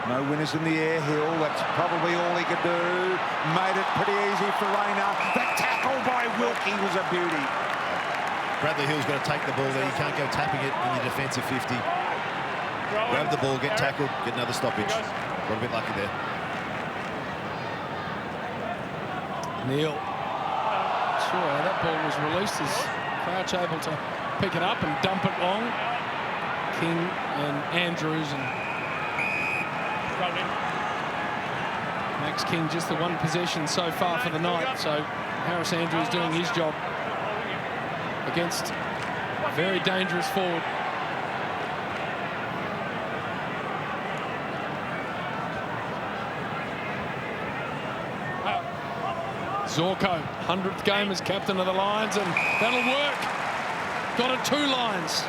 No winners in the air. Hill, that's probably all he could do. Made it pretty easy for Rayner. That tackle by Wilkie was a beauty. Bradley Hill's got to take the ball there. You can't go tapping it in your defensive 50. Grab the ball, get tackled, get another stoppage. Got a bit lucky there. Neil. Sure, how that ball was released. Is Crouch able to pick it up and dump it long? King and Andrews and Max King just the one possession so far for the night. So Harris Andrews doing his job against a very dangerous forward. Zorko, 100th game as captain of the Lions, and that'll work. Got it 2 Lions.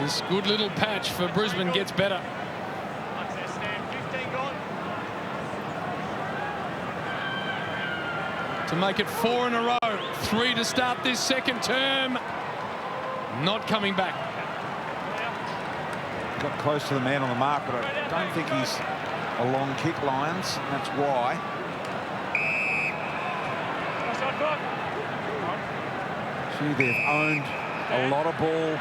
This good little patch for Brisbane gets better. To make it 4 in a row. 3 to start this second term. Not coming back. Got close to the man on the mark, but I don't think he's a long kick, Lions. And that's why. Gee, they've owned a lot of ball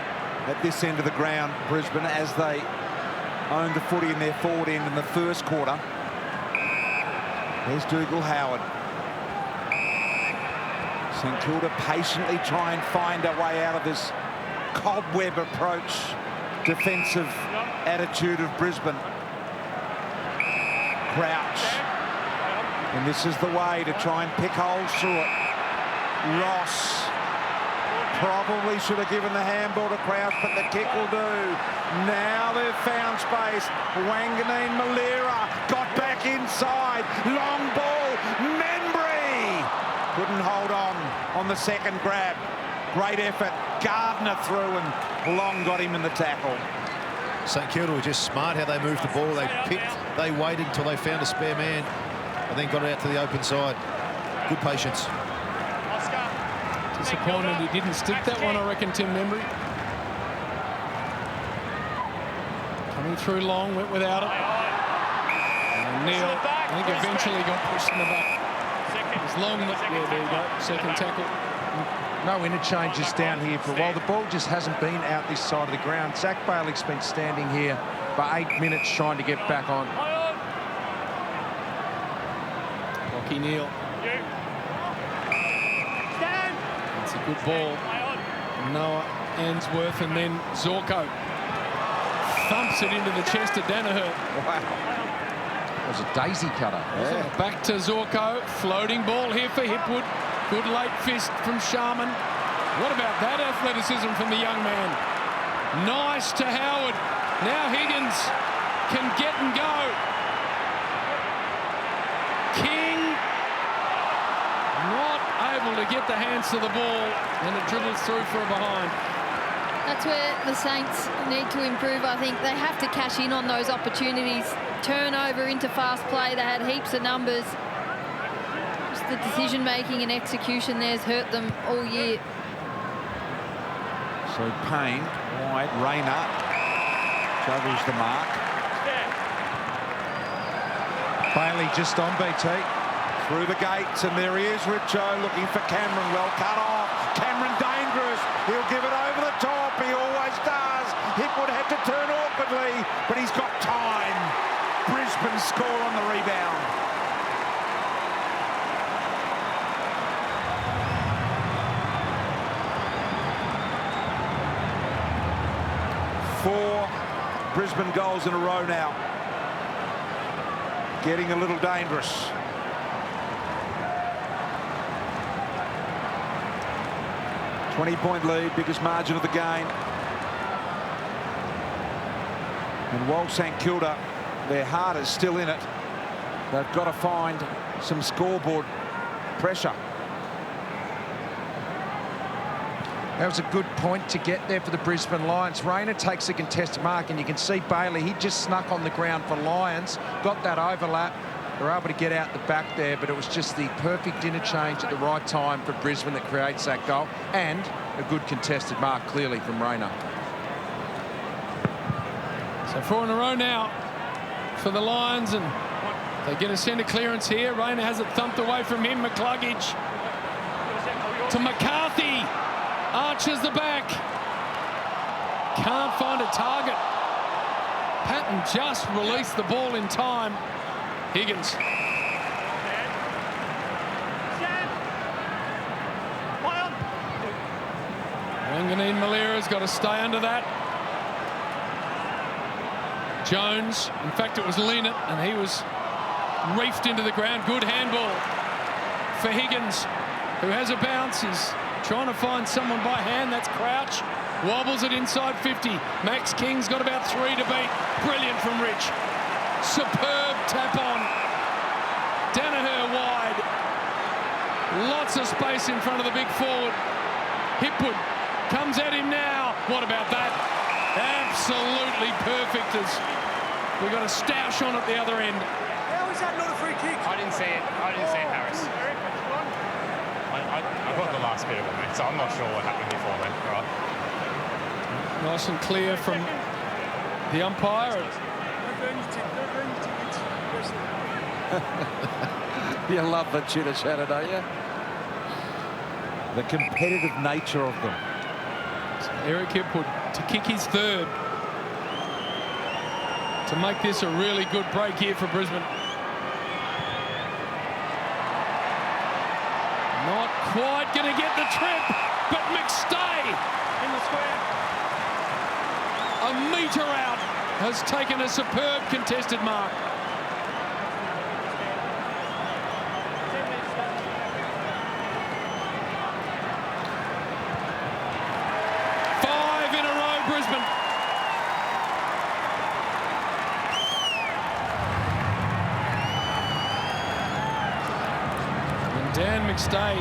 at this end of the ground, Brisbane, as they owned the footy in their forward end in the first quarter. There's Dougal Howard. St Kilda patiently try and find a way out of this cobweb approach defensive attitude of Brisbane. Crouch. And this is the way to try and pick holes through it. Ross probably should have given the handball to Crouch, but the kick will do. Now they've found space. Wanganeen-Milera got back inside. Long ball. Membry couldn't hold on the second grab. Great effort. Gardner through, and Long got him in the tackle. St Kilda were just smart how they moved the ball. They waited until they found a spare man and then got it out to the open side. Good patience. Disappointed he didn't stick that one, I reckon, Tim Membry. Coming through Long, went without it. And Neil, I think eventually got pushed in the back. It's Long, yeah, there you go, second tackle. No interchanges down here for a while. The ball just hasn't been out this side of the ground. Zach Bailey's been standing here for 8 minutes trying to get back on. Lockie Neal. That's a good ball. Noah Ainsworth, and then Zorko thumps it into the chest of Danaher. Wow. It was a daisy cutter. Yeah. Back to Zorko. Floating ball here for Hipwood. Good late fist from Sharman. What about that athleticism from the young man? Nice to Howard. Now Higgins can get and go. King not able to get the hands to the ball, and it dribbles through for a behind. That's where the Saints need to improve, I think. They have to cash in on those opportunities. Turnover into fast play. They had heaps of numbers. The decision-making and execution there's hurt them all year. So Payne, wide, Rayner juggles the mark. Bailey just on BT. Through the gates, and there he is, Richo, looking for Cameron. Well cut off. Cameron dangerous. He'll give it over the top. He always does. Hipwood had to turn awkwardly, but he's got time. Brisbane score on the rebound. Four Brisbane goals in a row now. getting a little dangerous. $20-point lead, biggest margin of the game. And while St Kilda, their heart is still in it, they've got to find some scoreboard pressure. That was a good point to get there for the Brisbane Lions. Rayner takes the contested mark, and you can see Bailey, he just snuck on the ground for Lions, got that overlap. They're able to get out the back there, but it was just the perfect interchange at the right time for Brisbane that creates that goal, and a good contested mark clearly from Rayner. So 4 in a row now for the Lions, and they get a centre clearance here. Rayner has it thumped away from him. McCluggage to McCarthy. Arches the back. Can't find a target. Patton just released the ball in time. Higgins. Wanganeen-Milera's got to stay under that. Jones, in fact it was Leonard, and he was reefed into the ground. Good handball for Higgins, who has a bounce. He's trying to find someone by hand. That's Crouch. Wobbles it inside 50. Max King's got about 3 to beat. Brilliant from Rich. Superb tap on. Danaher wide. Lots of space in front of the big forward. Hipwood comes at him now. What about that? Absolutely perfect, as we got a stoush on at the other end. How is that not a free kick? I didn't see it. Harris. I got the last bit of it, mate, so I'm not sure what happened before then. Right. Nice and clear from the umpire. You love the chitter chatter, don't you? The competitive nature of them. So Eric Hipwood to kick his third, to make this a really good break here for Brisbane. Not quite going to get the trip, but McStay in the square, a metre out, has taken a superb contested mark. McStay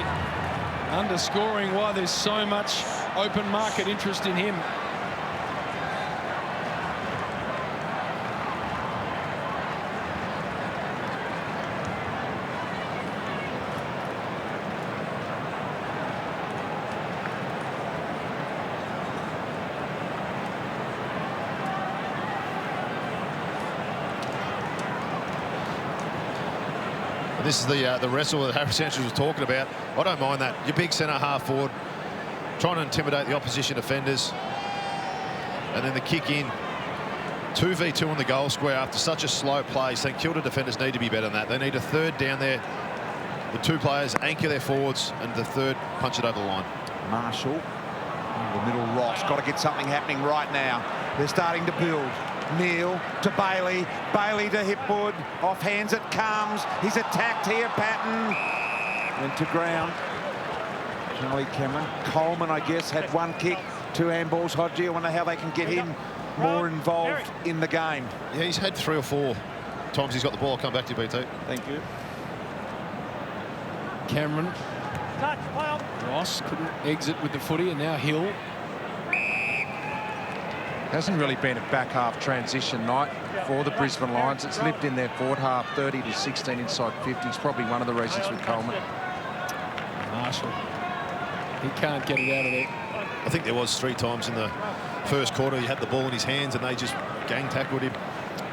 underscoring why there's so much open market interest in him. This is the wrestle that Harry Sanchez was talking about. I don't mind that. Your big centre half forward trying to intimidate the opposition defenders, and then the kick in 2v2 on the goal square after such a slow play. St Kilda defenders need to be better than that. They need a third down there. The two players anchor their forwards, and the third punch it over the line. Marshall in the middle. Ross got to get something happening right now. They're starting to build. Neal to Bailey. Bailey to Hipwood. Off hands it comes. He's attacked here. Patton went to ground. Charlie Cameron. Coleman, I guess, had one kick, 2 handballs. Hodgie, I wonder how they can get him more involved in the game. Yeah, he's had 3 or 4 times he's got the ball. I'll come back to you, BT. Thank you. Cameron. Ross couldn't exit with the footy, and now Hill. Hasn't really been a back half transition night for the Brisbane Lions. It's lived in their forward half, 30 to 16 inside 50. It's probably one of the reasons with Coleman. Marshall, he can't get it out of there. I think there was 3 times in the first quarter he had the ball in his hands and they just gang tackled him.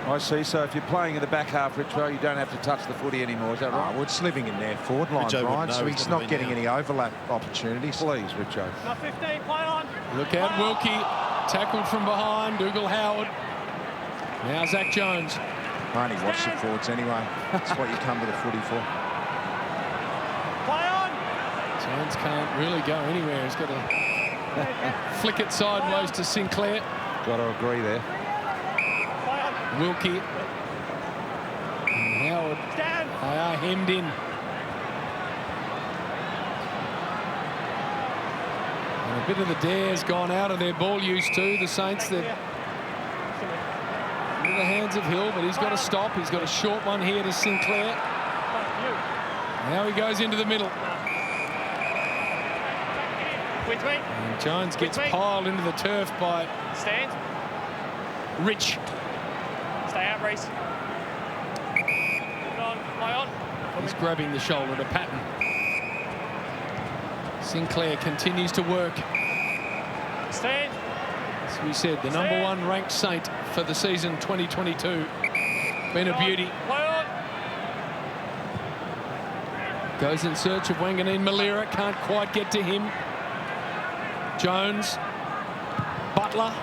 I see. So if you're playing in the back half, Richo, you don't have to touch the footy anymore. Is that right? Well, it's living in their forward line, Brian, so he's not getting any overlap opportunities. Please, Richo. Now 15, play on. Look out, Wilkie. Tackled from behind. Dougal Howard. Now Zach Jones. I only watch the forwards anyway. That's what you come to the footy for. Play on. Jones can't really go anywhere. He's got to flick it sideways to Sinclair. Got to agree there. Wilkie. And Howard. Stand. They are hemmed in. And a bit of the dare's gone out of their ball use too. The Saints, they're into the hands of Hill, but he's got to stop. He's got a short one here to Sinclair. Now he goes into the middle. With me. And Jones gets piled into the turf by Stand. Rich. Stay out, Reece. Lie on. He's grabbing the shoulder to Patton. Sinclair continues to work. Stand. As we said, the #1 ranked Saint for the season 2022. Been a beauty. Lie on. Goes in search of Wanganeen-Milera. Can't quite get to him. Jones. Butler.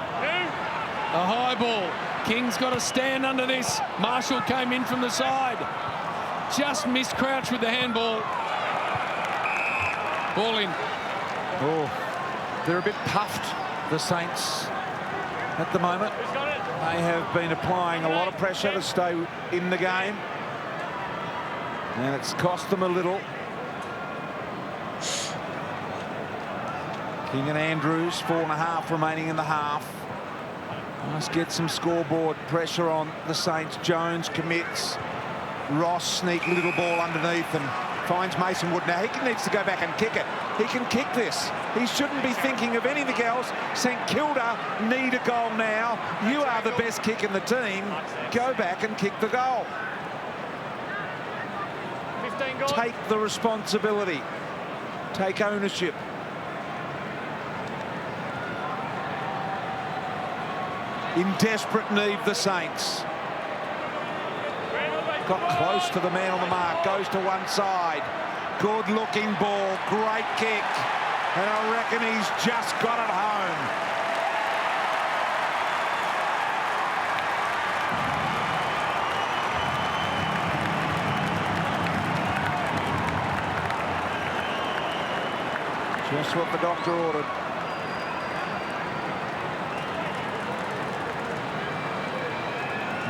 A high ball. King's got to stand under this. Marshall came in from the side. Just missed Crouch with the handball. Ball in. Oh, they're a bit puffed, the Saints, at the moment. They have been applying a lot of pressure to stay in the game. And it's cost them a little. King and Andrews, 4.5 remaining in the half. Must get some scoreboard pressure on the Saints. Jones commits. Ross sneak little ball underneath and finds Mason Wood. Now he needs to go back and kick it. He can kick this. He shouldn't be thinking of anything else. St Kilda need a goal now. You are the best kick in the team. Go back and kick the goal. 15 gone. Take the responsibility. Take ownership. In desperate need, the Saints. Got close to the man on the mark, goes to one side. Good looking ball, great kick. And I reckon he's just got it home. Just what the doctor ordered.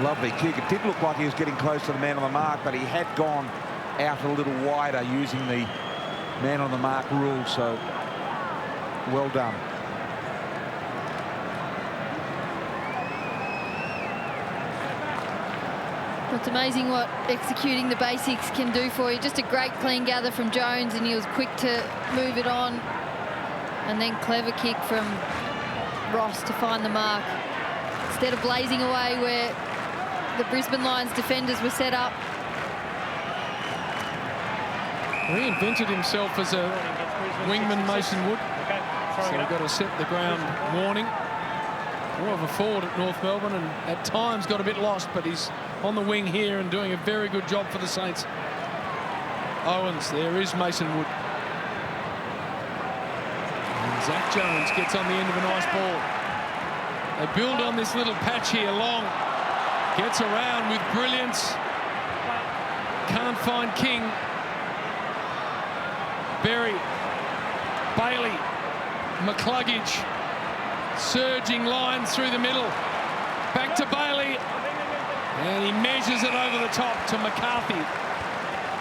Lovely kick. It did look like he was getting close to the man on the mark, but he had gone out a little wider using the man on the mark rule, so well done. It's amazing what executing the basics can do for you. Just a great clean gather from Jones, and he was quick to move it on. And then clever kick from Ross to find the mark. Instead of blazing away where the Brisbane Lions defenders were set up. Reinvented himself as a wingman, Mason Wood. So we've got to set the ground warning. More of a forward at North Melbourne, and at times got a bit lost, but he's on the wing here and doing a very good job for the Saints. Owens, there is Mason Wood. And Zach Jones gets on the end of a nice ball. They build on this little patch here. Long gets around with brilliance. Can't find King. Berry, Bailey, McCluggage, surging lines through the middle. Back to Bailey, and he measures it over the top to McCarthy.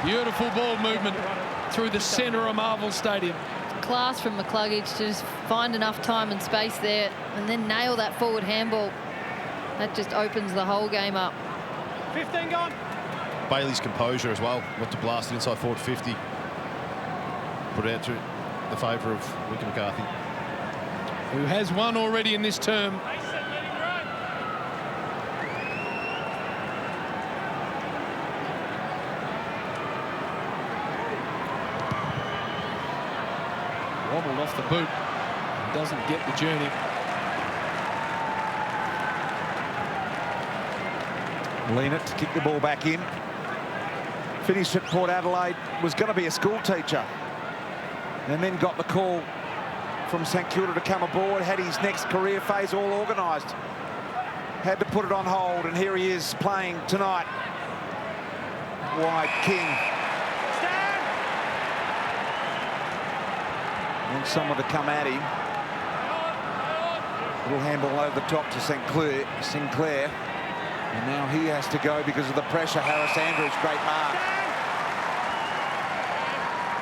Beautiful ball movement through the centre of Marvel Stadium. Class from McCluggage to just find enough time and space there and then nail that forward handball. That just opens the whole game up. 15 gone. Bailey's composure as well. Not to blast it inside forward 50. Put it out to the favour of Ricky McCarthy, who has one already in this term. Wobbled off the boot. Doesn't get the journey. Lean it to kick the ball back in. Finished at Port Adelaide. Was going to be a school teacher. And then got the call from St Kilda to come aboard. Had his next career phase all organised. Had to put it on hold, and here he is playing tonight. Wide King. And someone to come at him. Little handball over the top to Sinclair. And now he has to go because of the pressure. Harris Andrews, great mark.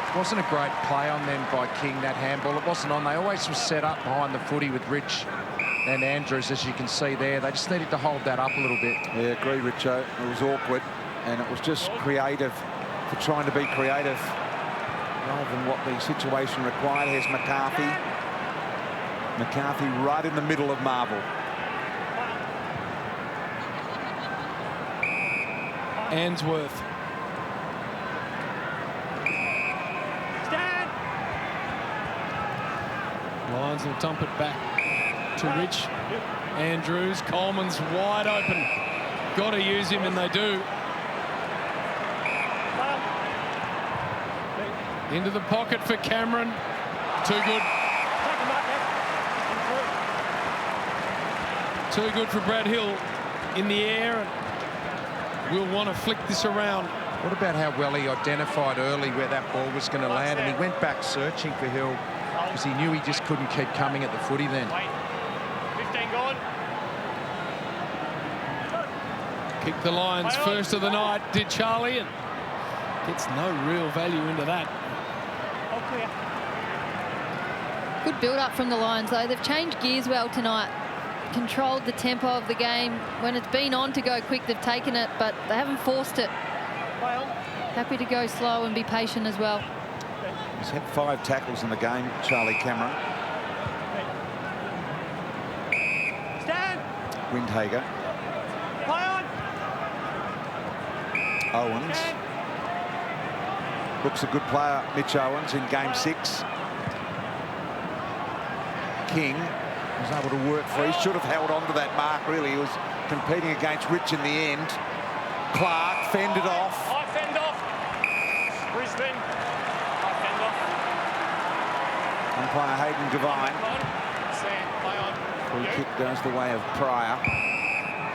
It wasn't a great play on them by King, that handball. It wasn't on. They always were set up behind the footy with Rich and Andrews, as you can see there. They just needed to hold that up a little bit. Yeah, agree, Richo. It was awkward, and it was just creative for trying to be creative rather than what the situation required. Here's McCarthy. McCarthy right in the middle of Marvel. Ainsworth. Stand. Lions will dump it back to Rich. Andrews. Coleman's wide open. Got to use him, and they do. Into the pocket for Cameron. Too good. Too good for Brad Hill in the air. We'll want to flick this around. What about how well he identified early where that ball was going to land, and he went back searching for Hill because he knew he just couldn't keep coming at the footy then. 15 gone. Kicked the Lions first of the night, did Charlie, and gets no real value into that. All clear. Good build-up from the Lions, though. They've changed gears well tonight. Controlled the tempo of the game. When it's been on to go quick, they've taken it, but they haven't forced it. Happy to go slow and be patient as well. He's had 5 tackles in the game, Charlie Cameron. Stand. Windhager. Play on. Owens. Looks a good player, Mitch Owens, in game 6. King was able to work free. Should have held on to that mark, really. He was competing against Rich in the end. Clark fended off. I fend off. Brisbane. I fend off. Umpire Hayden Devine. Stand. Play on. Free kick goes the way of Pryor.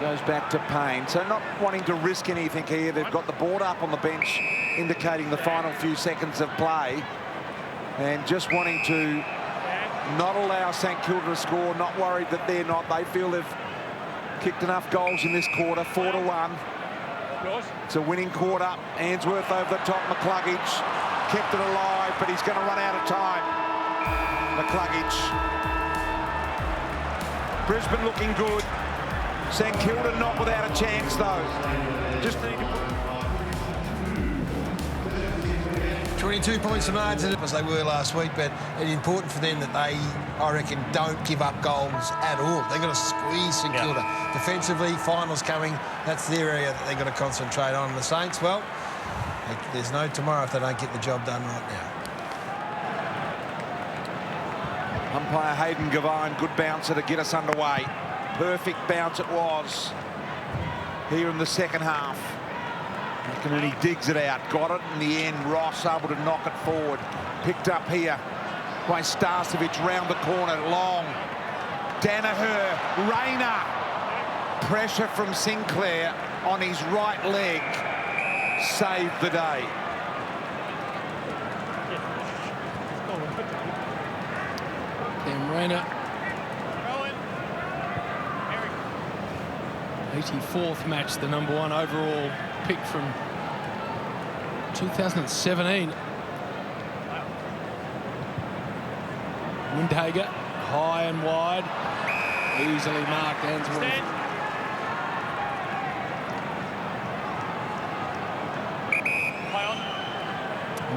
Goes back to Payne. So not wanting to risk anything here. They've got the board up on the bench, indicating the final few seconds of play. And just wanting to not allow St Kilda to score, not worried that they're not. They feel they've kicked enough goals in this quarter, 4-1. It's a winning quarter. Ainsworth over the top, McCluggage kept it alive, but he's going to run out of time. McCluggage. Brisbane looking good. St Kilda not without a chance, though. Just need to put 22 points of margin as they were last week, but it's important for them that they, I reckon, don't give up goals at all. They've got to squeeze St Kilda. Defensively, finals coming, that's their area that they've got to concentrate on. The Saints, well, there's no tomorrow if they don't get the job done right now. Umpire Hayden Gavine, good bouncer to get us underway. Perfect bounce it was here in the second half. And he digs it out, got it in the end. Ross able to knock it forward. Picked up here by Starcevic, round the corner, long. Danaher, Rayner. Pressure from Sinclair on his right leg. Saved the day. Cam Rayner. 84th match, the #1 overall pick from 2017. Windhager, high and wide, easily marked. Ainsworth.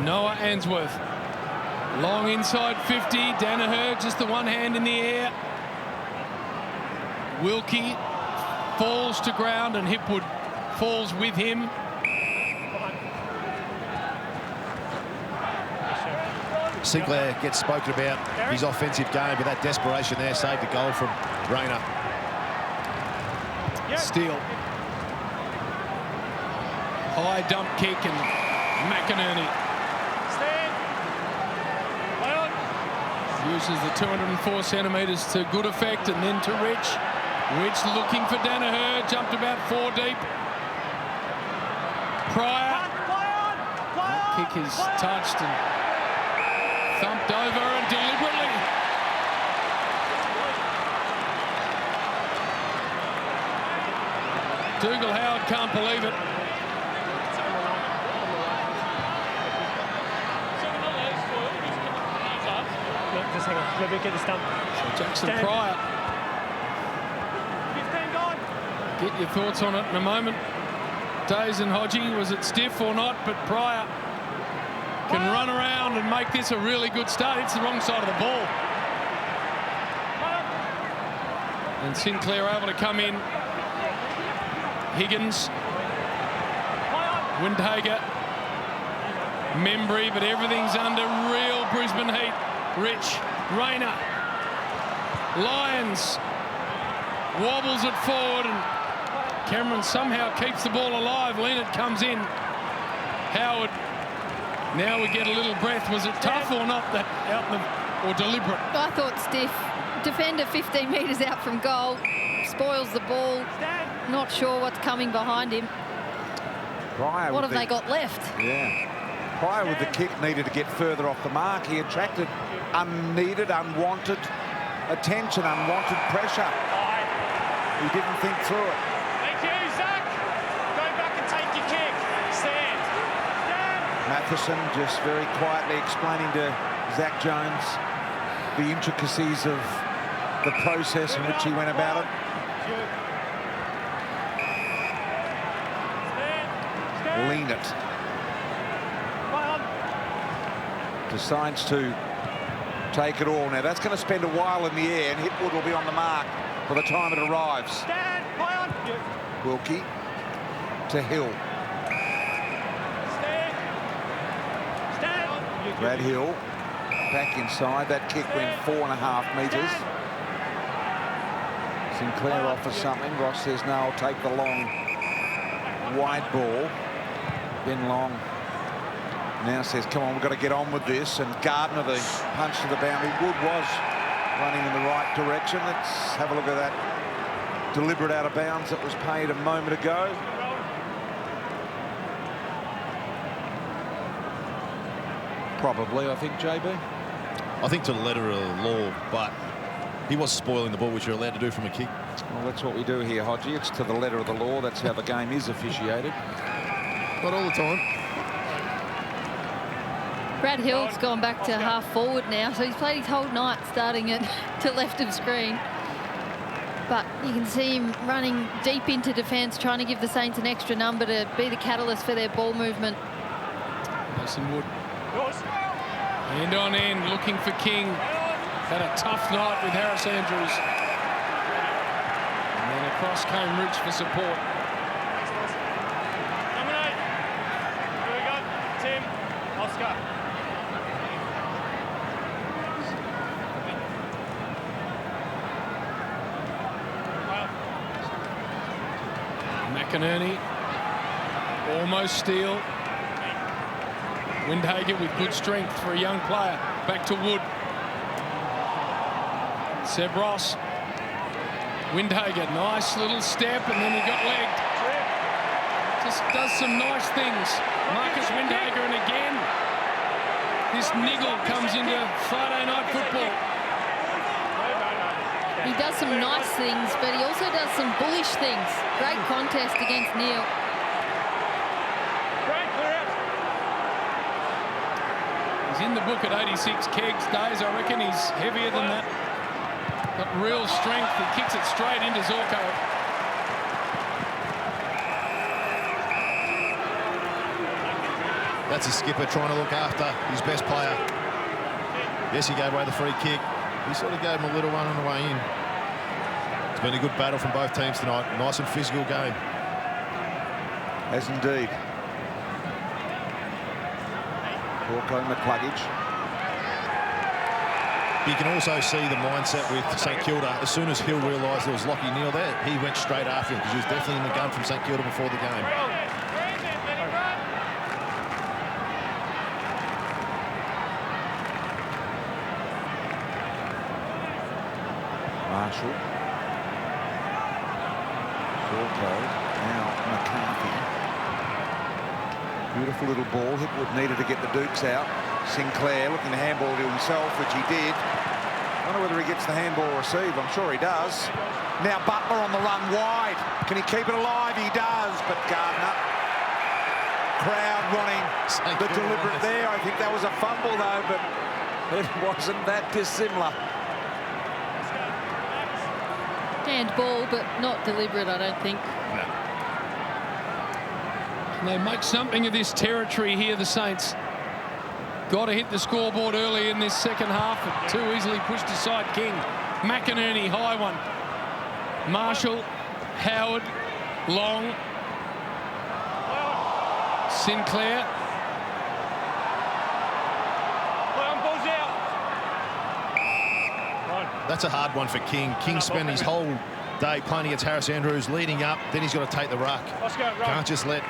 Noah Ainsworth, long inside 50. Danaher, just the one hand in the air. Wilkie falls to ground, and Hipwood falls with him. Sinclair gets spoken about his offensive game, but that desperation there saved a goal from Rayner. Steele. High dump kick, and McInerney uses the 204 centimetres to good effect, and then to Rich. Rich looking for Danaher, jumped about 4 deep. Pryor. That kick is touched and thumped over, and deliberately. Dougal Howard can't believe it. Just hang on. Let me get the stump. So Jackson Pryor. 15 gone. Get your thoughts on it in a moment. Days and Hodgie, was it stiff or not? But Pryor can run around and make this a really good start. It's the wrong side of the ball. And Sinclair able to come in. Higgins. Windhager. Membry, but everything's under real Brisbane heat. Rich. Rayner. Lions. Wobbles it forward, and Cameron somehow keeps the ball alive. Leonard comes in. Howard. Now we get a little breath. Was it tough or not? That out in the, or deliberate? I thought stiff. Defender 15 metres out from goal. Spoils the ball. Not sure what's coming behind him. Pryor what have they got left? Yeah. Pryor with the kick needed to get further off the mark. He attracted unneeded, unwanted attention, unwanted pressure. He didn't think through it. Thank you, Zach. Go back and take your kick. Stand. Matheson just very quietly explaining to Zach Jones the intricacies of the process in which he went about it. Lean it. Decides to take it all. Now that's going to spend a while in the air, and Hipwood will be on the mark by the time it arrives. Wilkie to Hill. Brad Hill back inside. That kick went 4.5 metres. Sinclair offers something. Ross says no, I'll take the long wide ball. Ben Long now says, come on, we've got to get on with this. And Gardner, the punch to the boundary. Wood was running in the right direction. Let's have a look at that deliberate out of bounds that was paid a moment ago. Probably, I think, JB. I think to the letter of the law, but he was spoiling the ball, which you're allowed to do from a kick. Well, that's what we do here, Hodgie. It's to the letter of the law. That's how the game is officiated. Not all the time. Brad Hill's gone back to half forward now, so he's played his whole night starting it to left of screen. But you can see him running deep into defence, trying to give the Saints an extra number to be the catalyst for their ball movement. Mason Wood. End on end, looking for King. Had a tough night with Harris Andrews. And then across came Rich for support. Number 8. Here we go. Tim. Oscar. McInerney. Almost steal. Windhager with good strength for a young player. Back to Wood. Seb Ross. Windhager, nice little step, and then he got legged. Just does some nice things. Marcus Windhager, and again, this niggle comes into Friday night football. He does some nice things, but he also does some bullish things. Great contest against Neil. He's in the book at 86 kegs days. I reckon he's heavier than that. Got real strength. He kicks it straight into Zorko. That's a skipper trying to look after his best player. Yes, he gave away the free kick. He sort of gave him a little one on the way in. It's been a good battle from both teams tonight. Nice and physical game. As indeed. Corco McCluggage. You can also see the mindset with St Kilda. As soon as Hill realised there was Lachie Neale there, he went straight after him because he was definitely in the gun from St Kilda before the game. Marshall. Zorko. Now McCarthy. Beautiful little ball. Hipwood needed to get the Dukes out. Sinclair looking to handball to himself, which he did. wonder whether he gets the handball received. I'm sure he does. Now Butler on the run wide. Can he keep it alive? He does, but Gardner. Crowd wanting the deliberate there. I think that was a fumble, though, but it wasn't that dissimilar. Handball, but not deliberate, I don't think. And they make something of this territory here, the Saints. Got to hit the scoreboard early in this second half, but too easily pushed aside King. McInerney, high one. Marshall, Howard, Long. Sinclair. That's a hard one for King. King spent his whole day playing against Harris Andrews, leading up. Then he's got to take the ruck. Can't just let...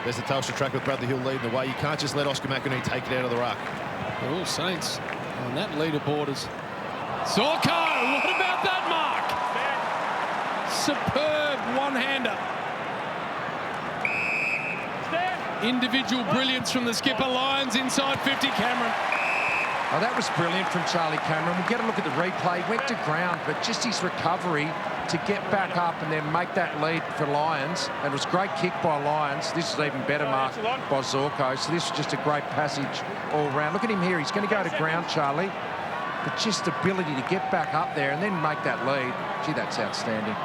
There's the Telstra track with Bradley Hill leading the way. You can't just let Oscar McInerney take it out of the ruck. They're all Saints on that leaderboard is Zorko. What about that mark? Superb one-hander. Individual brilliance from the skipper. Lions inside 50. Cameron. Oh, that was brilliant from Charlie Cameron. We'll get a look at the replay. Went to ground, but just his recovery to get back up and then make that lead for Lions. And it was a great kick by Lions. This is even better mark by Zorko. So this was just a great passage all round. Look at him here. He's going to go to ground, Charlie. But just the ability to get back up there and then make that lead. Gee, that's outstanding.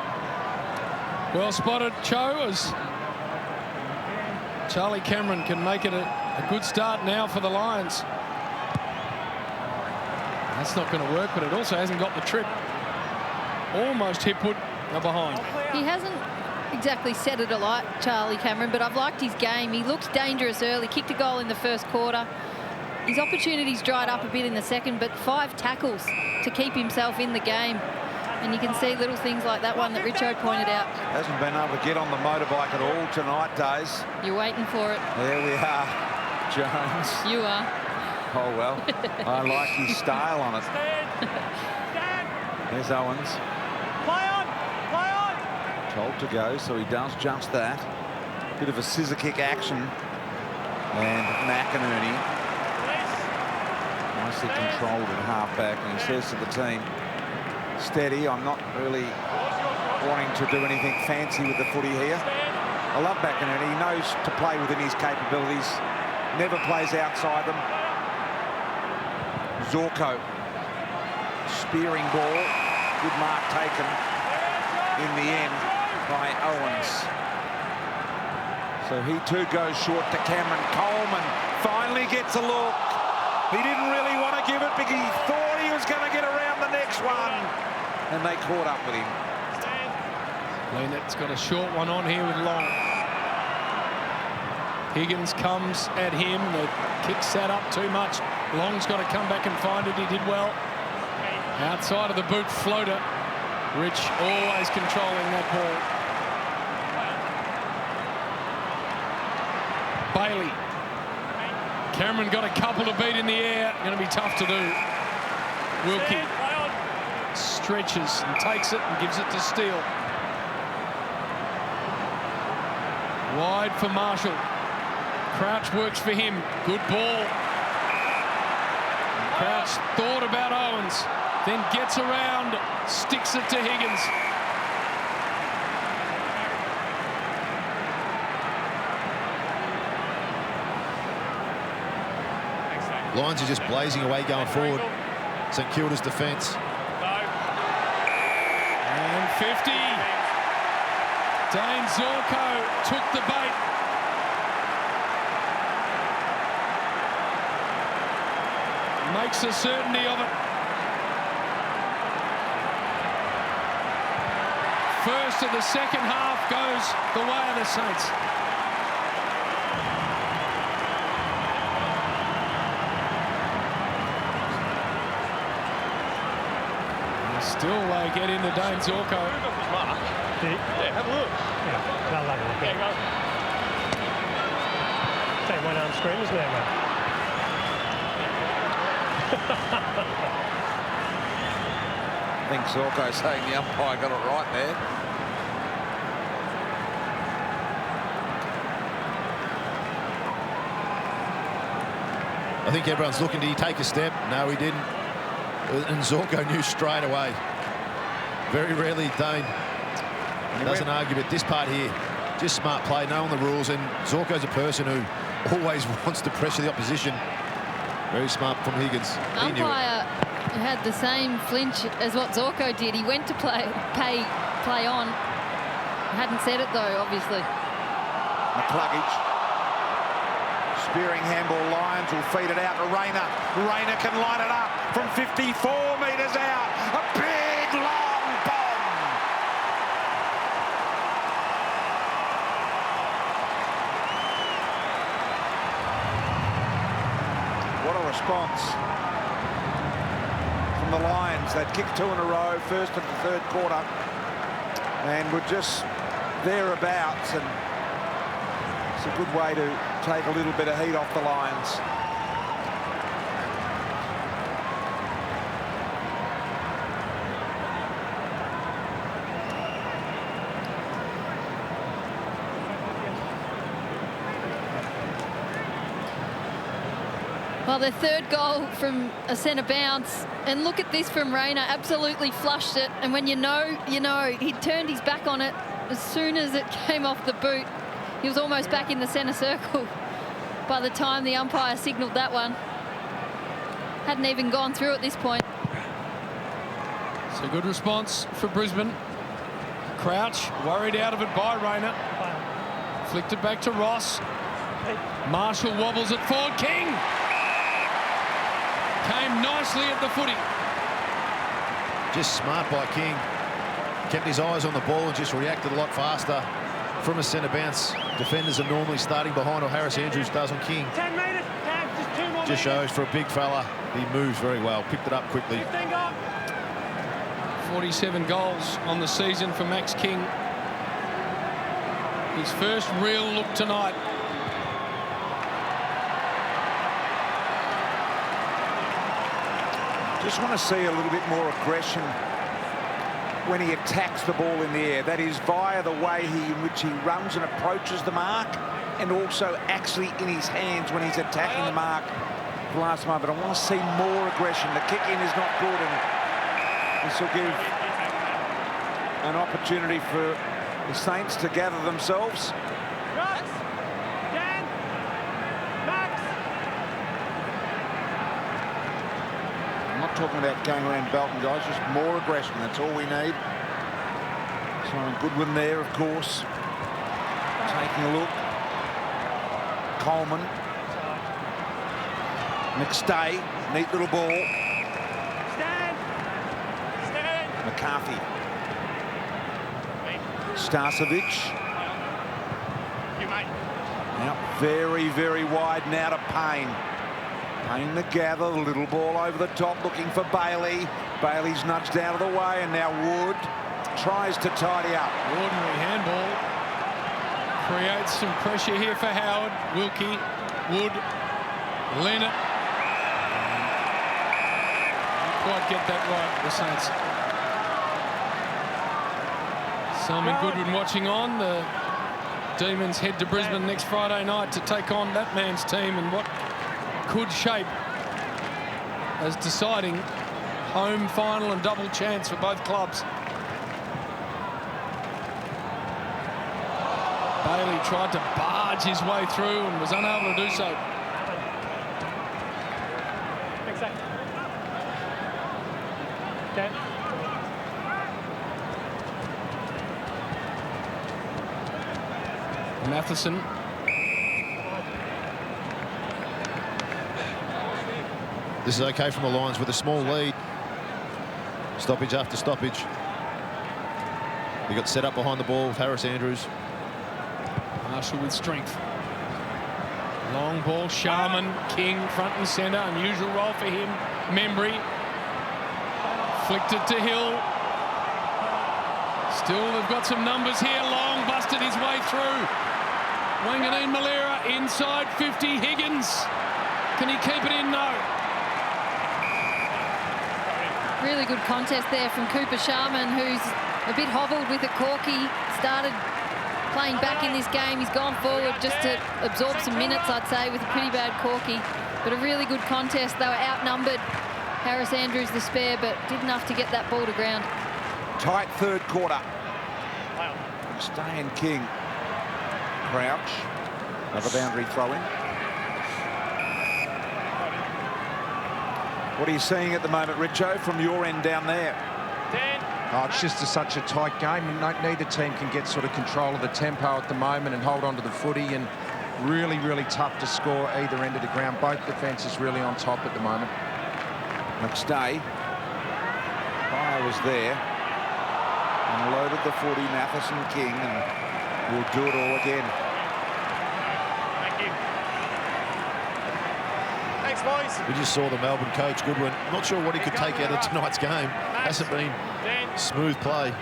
Well spotted, Cho, as Charlie Cameron can make it a good start now for the Lions. That's not going to work, but it also hasn't got the trip. Almost hit put behind. He hasn't exactly set it alight, Charlie Cameron, but I've liked his game. He looked dangerous early, kicked a goal in the first quarter. His opportunities dried up a bit in the second, but 5 tackles to keep himself in the game. And you can see little things like that one that Richo pointed out. Hasn't been able to get on the motorbike at all tonight, Days. You're waiting for it. There we are, Jones. You are. Oh, well, I like his style on it. There's Owens. Play on! Play on! Told to go, so he does just that. Bit of a scissor kick action. And McInerney. Nicely controlled at halfback, and he says to the team, steady, I'm not really wanting to do anything fancy with the footy here. I love McInerney. He knows to play within his capabilities. Never plays outside them. Zorko, spearing ball, good mark taken in the end by Owens. So he too goes short to Cameron. Coleman finally gets a look. He didn't really want to give it because he thought he was going to get around the next one, and they caught up with him. Leonard's got a short one on here with Long. Higgins comes at him. The kick sat up too much. Long's got to come back and find it. He did well. Outside of the boot floater. Rich always controlling that ball. Bailey. Cameron got a couple to beat in the air. Going to be tough to do. Wilkie stretches and takes it and gives it to Steele. Wide for Marshall. Crouch works for him. Good ball. Crouch thought about Owens, then gets around, sticks it to Higgins. Lions are just blazing away going forward. St Kilda's defence. And 50. Dane Zorko took the bait. Makes a certainty of it. First of the second half goes the way of the Saints. And still they get into Dane Zorko. Yeah, have a look. Yeah, they'll have a look. Yeah, go. Take one arm screen, isn't there, mate? I think Zorko saying the umpire got it right there. I think everyone's looking, did he take a step? No, he didn't. And Zorko knew straight away. Very rarely Dane doesn't argue, but this part here, just smart play, knowing the rules, and Zorko's a person who always wants to pressure the opposition. Very smart from Higgins. Umpire had the same flinch as what Zorko did. He went to play on. Hadn't said it though, obviously. McCluggage. Spearing handball. Lions will feed it out to Rayner. Rayner can line it up from 54 metres out. A big long bomb. What a response from the Lions. They'd kicked 2 in a row, first of the third quarter, and were just thereabouts, and it's a good way to take a little bit of heat off the Lions. Well, their third goal from a centre bounce, and look at this from Rayner, absolutely flushed it, and when you know, he turned his back on it as soon as it came off the boot. He was almost back in the centre circle by the time the umpire signalled that one. Hadn't even gone through at this point. It's a good response for Brisbane. Crouch worried out of it by Rayner. Flicked it back to Ross. Marshall wobbles it forward. King came nicely at the footy. Just smart by King. Kept his eyes on the ball and just reacted a lot faster from a centre bounce. Defenders are normally starting behind, or Harris Andrews does on King. 10 metres, just 2 more. Just shows for a big fella, he moves very well, picked it up quickly. 47 goals on the season for Max King. His first real look tonight. Just want to see a little bit more aggression when he attacks the ball in the air. That is via the way in which he runs and approaches the mark, and also actually in his hands when he's attacking the mark last moment. I want to see more aggression. The kick in is not good, and this will give an opportunity for the Saints to gather themselves. Talking about going around Belton, guys, just more aggression, that's all we need. Simon Goodwin there, of course, taking a look. Coleman. McStay, neat little ball. Stand. McCarthy. Starcevic. Now very, very wide now to Payne. Payne the gather, the little ball over the top, looking for Bailey. Bailey's nudged out of the way, and now Wood tries to tidy up. Ordinary handball. Creates some pressure here for Howard. Wilkie, Wood, Leonard. Didn't quite get that right, the Saints. Simon Goodwin watching on. The Demons head to Brisbane next Friday night to take on that man's team, and what could shape as deciding home final and double chance for both clubs. Bailey tried to barge his way through and was unable to do so. Matheson. This is okay from the Lions with a small lead. Stoppage after stoppage. He got set up behind the ball with Harris Andrews. Marshall with strength. Long ball, Sharman, King front and centre. Unusual role for him. Membry. Flicked it to Hill. Still, they've got some numbers here. Long busted his way through. Wanganeen-Milera inside 50. Higgins. Can he keep it in? No. Really good contest there from Cooper Sharman, who's a bit hobbled with a corky. Started playing back in this game. He's gone forward just to absorb some minutes, I'd say, with a pretty bad corky. But a really good contest. They were outnumbered Harris Andrews the spare, but did enough to get that ball to ground. Tight third quarter. Stay and King. Crouch. Another boundary throw in. What are you seeing at the moment, Richo, from your end down there? Oh, it's just such a tight game. Neither team can get sort of control of the tempo at the moment and hold on to the footy, and really, really tough to score either end of the ground. Both defences really on top at the moment. McStay. Fire was there. And loaded the footy, Matheson King, and will do it all again. Thank you. Thanks, boys. We just saw the Melbourne coach, Goodwin. Not sure what he could take out of tonight's game. Hasn't been smooth play.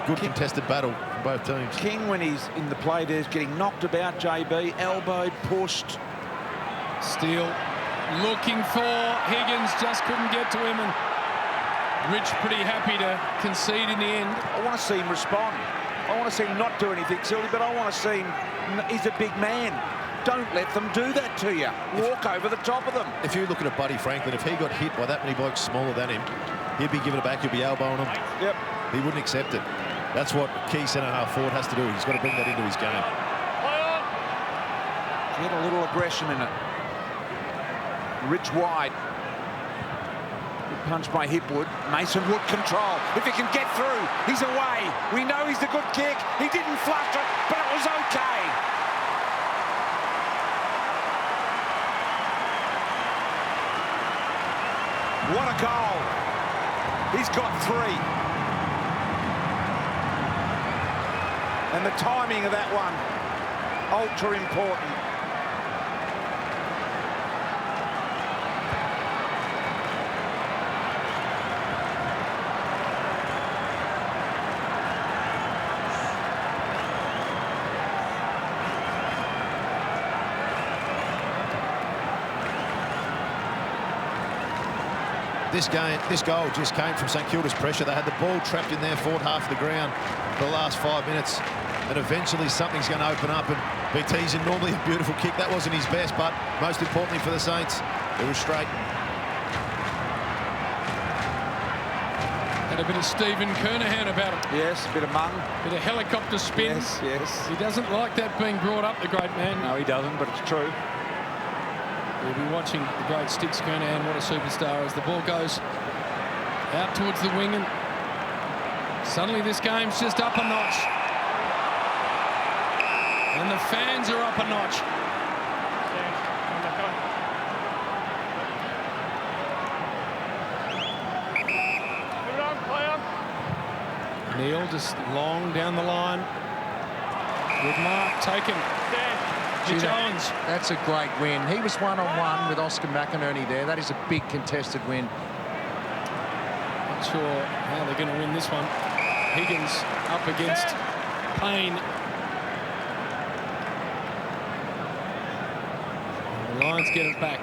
Good contested battle from both teams. King, when he's in the play, there's getting knocked about, JB, elbowed, pushed. Steele looking for Higgins, just couldn't get to him, and Rich pretty happy to concede in the end. I want to see him respond. I want to see him not do anything silly, but I want to see him. He's a big man. Don't let them do that to you. Walk over the top of them. If you look at a Buddy Franklin, if he got hit by that many blokes smaller than him, he'd be giving it back. He'd be elbowing them. Yep. He wouldn't accept it. That's what key centre-half forward has to do. He's got to bring that into his game. Get a little aggression in it. Rich wide. Good punch by Hipwood. Mason Wood control. If he can get through, he's away. We know he's a good kick. He didn't flush it, but it was okay. What a goal. He's got 3. And the timing of that one, ultra important. This goal just came from St Kilda's pressure. They had the ball trapped in their forward half of the ground for the last 5 minutes, and eventually something's going to open up, and BT's in normally a beautiful kick. That wasn't his best, but most importantly for the Saints, it was straight. Had a bit of Stephen Kernahan about it. Yes, a bit of mung. Bit of helicopter spins. Yes. He doesn't like that being brought up, the great man. No, he doesn't, but it's true. We'll be watching the great Sticks Kernahan, what a superstar, as the ball goes out towards the wing, and suddenly this game's just up a notch. And the fans are up a notch. Neil just long down the line. Good mark taken. Jones. That's a great win. He was one-on-one with Oscar McInerney there. That is a big contested win. Not sure how they're going to win this one. Higgins up against Payne. And the Lions get it back.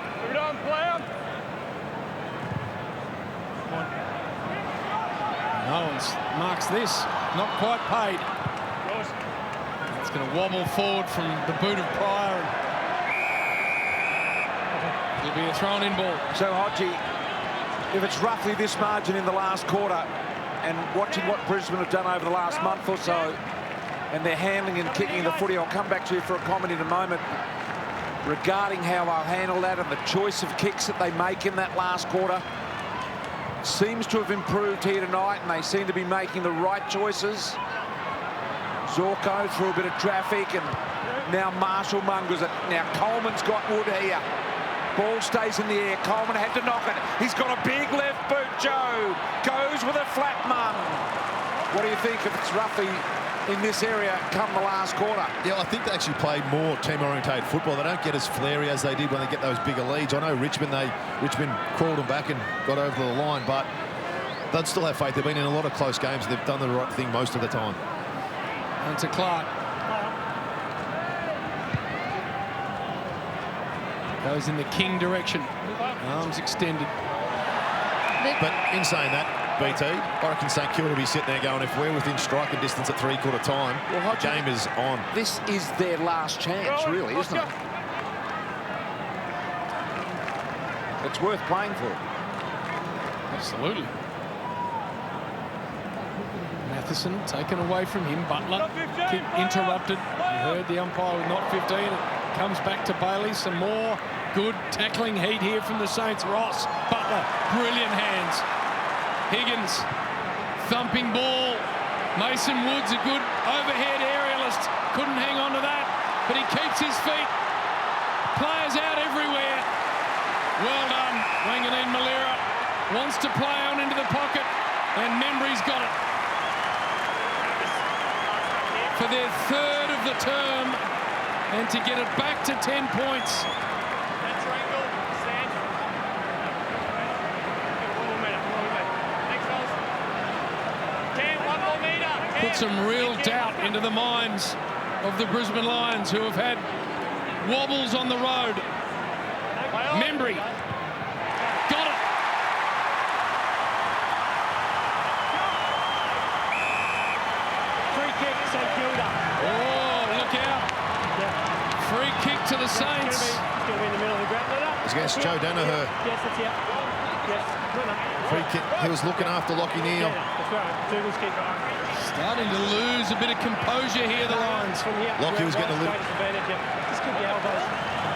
Owens marks this. Not quite paid. It's going to wobble forward from the boot of Pryor. It'll be a thrown-in ball. So, Hodgie, if it's roughly this margin in the last quarter, and watching what Brisbane have done over the last month or so, and their handling and kicking the footy, I'll come back to you for a comment in a moment regarding how they'll handle that and the choice of kicks that they make in that last quarter. Seems to have improved here tonight, and they seem to be making the right choices. Zorko through a bit of traffic, and now Marshall mungers it. Now Coleman's got Wood here. Ball stays in the air. Coleman had to knock it. He's got a big left boot. Joe goes with a flat mung. What do you think if it's roughly in this area come the last quarter? Yeah, I think they actually played more team-orientated football. They don't get as flary as they did when they get those bigger leads. I know Richmond crawled them back and got over the line, but they'd still have faith. They've been in a lot of close games. They've done the right thing most of the time. And to Clark. Goes in the King direction. Arms extended. But in saying that, BT, I reckon St Kilda will be sitting there going, if we're within striking distance at three-quarter time, the game is on. This is their last chance, really, isn't it? It's worth playing for. Absolutely. Matheson taken away from him. Butler kick interrupted. You heard the umpire with not 15. It comes back to Bailey. Some more good tackling heat here from the Saints. Ross, Butler, brilliant hands. Higgins, thumping ball. Mason Woods, a good overhead aerialist. Couldn't hang on to that, but he keeps his feet. Players out everywhere. Well done. Wanganeen-Milera wants to play on into the pocket, and Membry's got it. For their third of the term, and to get it back to 10 points. That's Wrangle. Stand. One more metre. Next goals. 10, 1 more metre. Put some real doubt into the minds of the Brisbane Lions, who have had wobbles on the road. Membry got it. Free kick, St.Kilda. Oh, look out. Free kick to the Saints. It's going to be in the middle of the ground. It's against Joe Danaher. Yes, that's it. Yes, Free kick. He was looking after Lockie Neal. that's right. Dougal's keeper. Starting to lose a bit of composure here, the Lions. Lockie was getting a little... Just keep the elbows.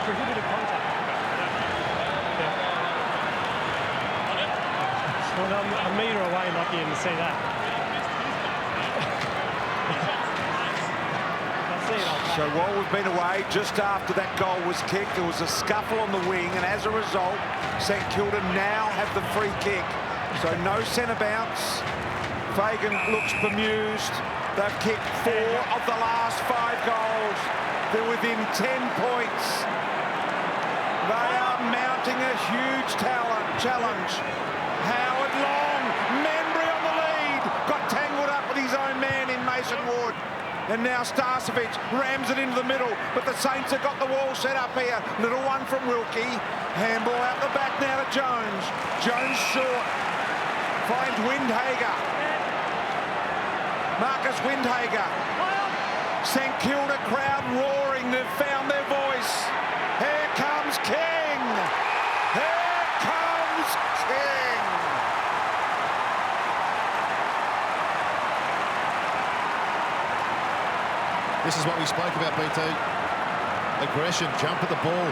Prohibited contact. Well, I'm a metre away, Lockie, and to see that. So while we've been away, just after that goal was kicked, there was a scuffle on the wing, and as a result, St Kilda now have the free kick. So no centre bounce. Fagan looks bemused. They've kicked 4 of the last 5 goals. They're within 10 points. They are mounting a huge challenge. Howard Long, Membry on the lead, got tangled up with his own man in Mason Ward. And now Starcevic rams it into the middle, but the Saints have got the wall set up here. Little one from Wilkie. Handball out the back now to Jones. Jones short. Finds Windhager. Marcus Windhager. St Kilda crowd roaring. They've found their voice. Here comes King. Here comes King. This is what we spoke about, BT. Aggression, jump at the ball.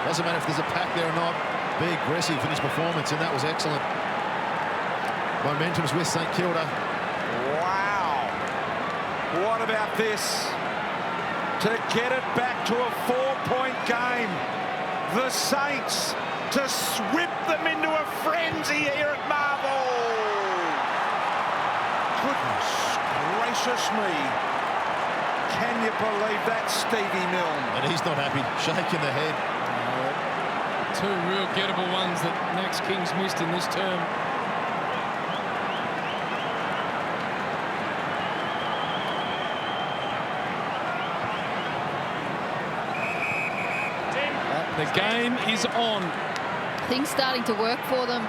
Doesn't matter if there's a pack there or not. Be aggressive in his performance, and that was excellent. Momentum's with St Kilda. Wow. What about this? To get it back to a 4-point game. The Saints to whip them into a frenzy here at Marvel. Goodness gracious me. Can you believe that, Stevie Milne? And he's not happy, shaking the head. 2 real gettable ones that Max King's missed in this term. The game is on. Things starting to work for them.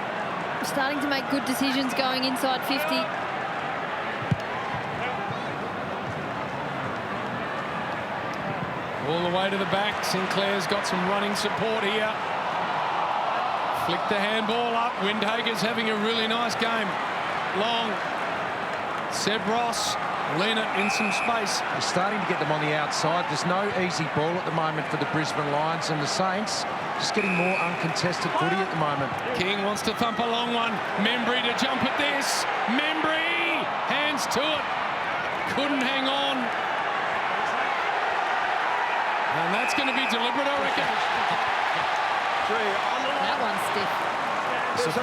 Starting to make good decisions going inside 50. All the way to the back. Sinclair's got some running support here. Flick the handball up. Windhager's having a really nice game. Long. Seb Ross. Lean it in some space. They're starting to get them on the outside. There's no easy ball at the moment for the Brisbane Lions, and the Saints just getting more uncontested footy at the moment. King wants to thump a long one. Membry to jump at this. Membry! Hands to it. Couldn't hang on. And that's going to be deliberate, I reckon. That one's stiff. There's a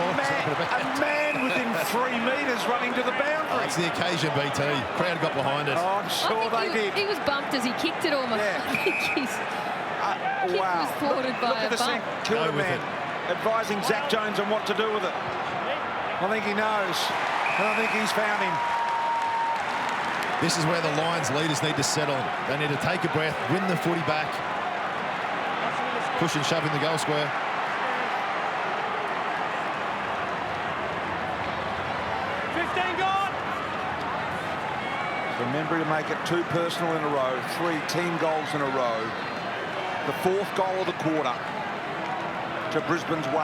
man within 3 metres running to the boundary. It's the occasion, BT. Crowd got behind it. Oh, I'm sure they did. He was bumped as he kicked it almost. Yeah. I think his kick was thwarted by a Look at the bump. St Kilda man advising Zach Jones on what to do with it. I think he knows, and I think he's found him. This is where the Lions leaders need to settle. They need to take a breath, win the footy back, push and shove in the goal square. Remember to make it 2 personal in a row, 3 team goals in a row. The 4th goal of the quarter to Brisbane's 1.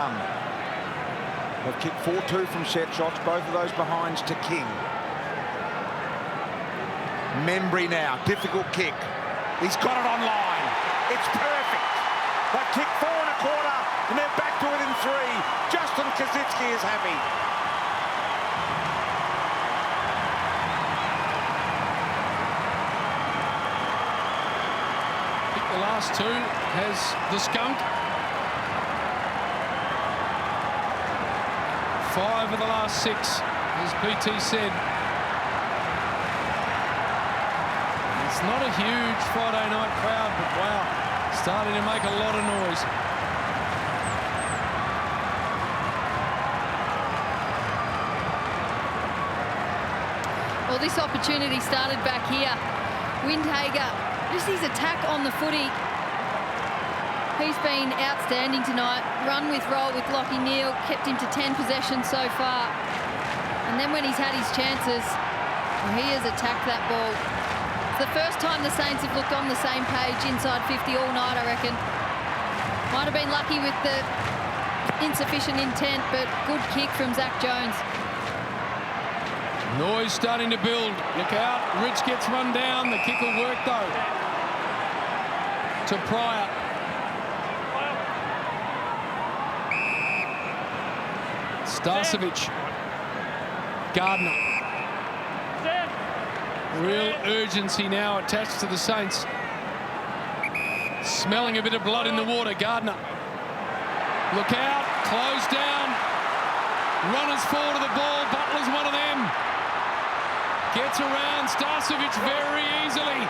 They've kicked 4-2 from set shots, both of those behinds to King. Membry now, difficult kick. He's got it on line. It's perfect. They've kicked 4 1/4 and they're back to within 3. Justin Kazitsky is happy. I think the last 2 has the skunk. 5 of the last 6, as PT said. It's not a huge Friday night crowd, but wow, starting to make a lot of noise. Well, this opportunity started back here. Windhager, just his attack on the footy. He's been outstanding tonight. Run with roll with Lachie Neale, kept him to 10 possessions so far. And then when he's had his chances, well, he has attacked that ball. It's the first time the Saints have looked on the same page inside 50 all night, I reckon. Might have been lucky with the insufficient intent, but good kick from Zach Jones. Noise starting to build. Look out. Rich gets run down. The kick will work, though. To Pryor. Starcevic. Gardner. Real urgency now attached to the Saints. Smelling a bit of blood in the water. Gardner. Look out. Close down. Runners fall to the ball. Butler's one of them. Gets around Starcevic very easily.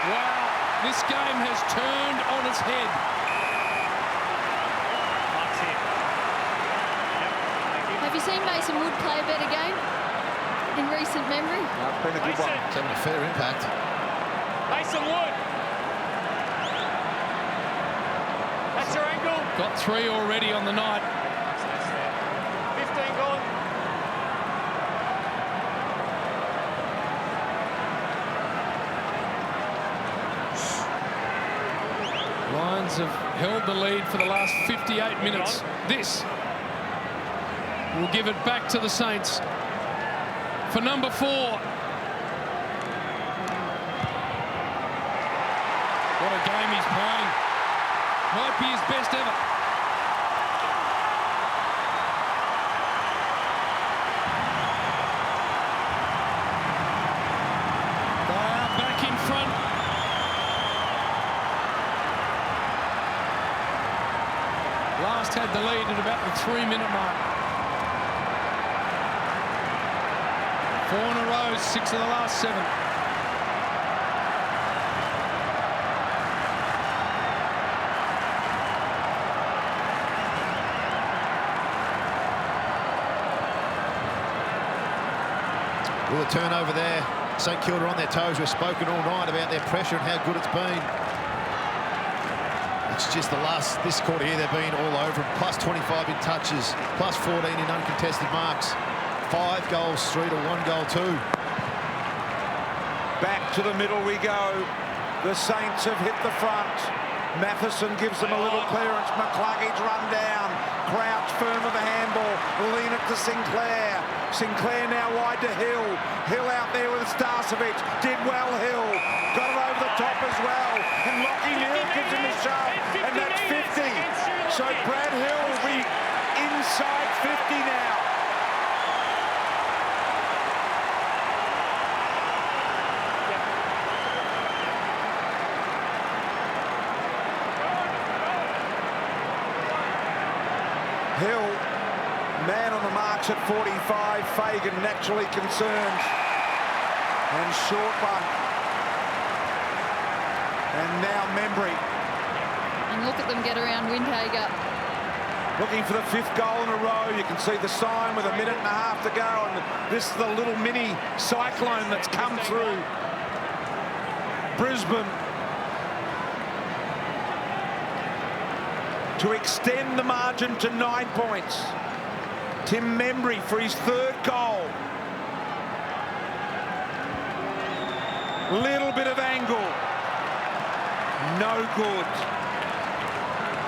Wow. This game has turned on its head. Have you seen Mason Wood play a better game in recent memory? It's been a good one. It's having a fair impact. Mason Wood. That's your angle. Got 3 already on the night. 15 gone. Lions have held the lead for the last 58 minutes. This will give it back to the Saints for number 4. What a game he's playing. Might be his best ever. They are back in front. Last had the lead at about the 3-minute mark. 4 in a row, 6 of the last 7. Well, the turnover there. St Kilda on their toes. We've spoken all night about their pressure and how good it's been. It's just this quarter here, they've been all over them. Plus 25 in touches, plus 14 in uncontested marks. 5 goals, 3 to 1 goal 2. Back to the middle we go. The Saints have hit the front. Matheson gives them a little clearance. McCluggage run down. Crouch firm with the handball. Lean it to Sinclair. Sinclair now wide to Hill. Hill out there with Starcevic. Did well, Hill. Got it over the top as well. And Lachie Neale gives him a shove. And that's 50. So Brad Hill will be inside 50 now. Hill, man on the marks at 45. Fagan naturally concerned. And short one. And now Membry. And look at them get around Windhager. Looking for the 5th goal in a row. You can see the sign with 1.5 minutes to go. And this is the little mini cyclone that's come through Brisbane to extend the margin to 9 points. Tim Membry for his 3rd goal. Little bit of angle. No good.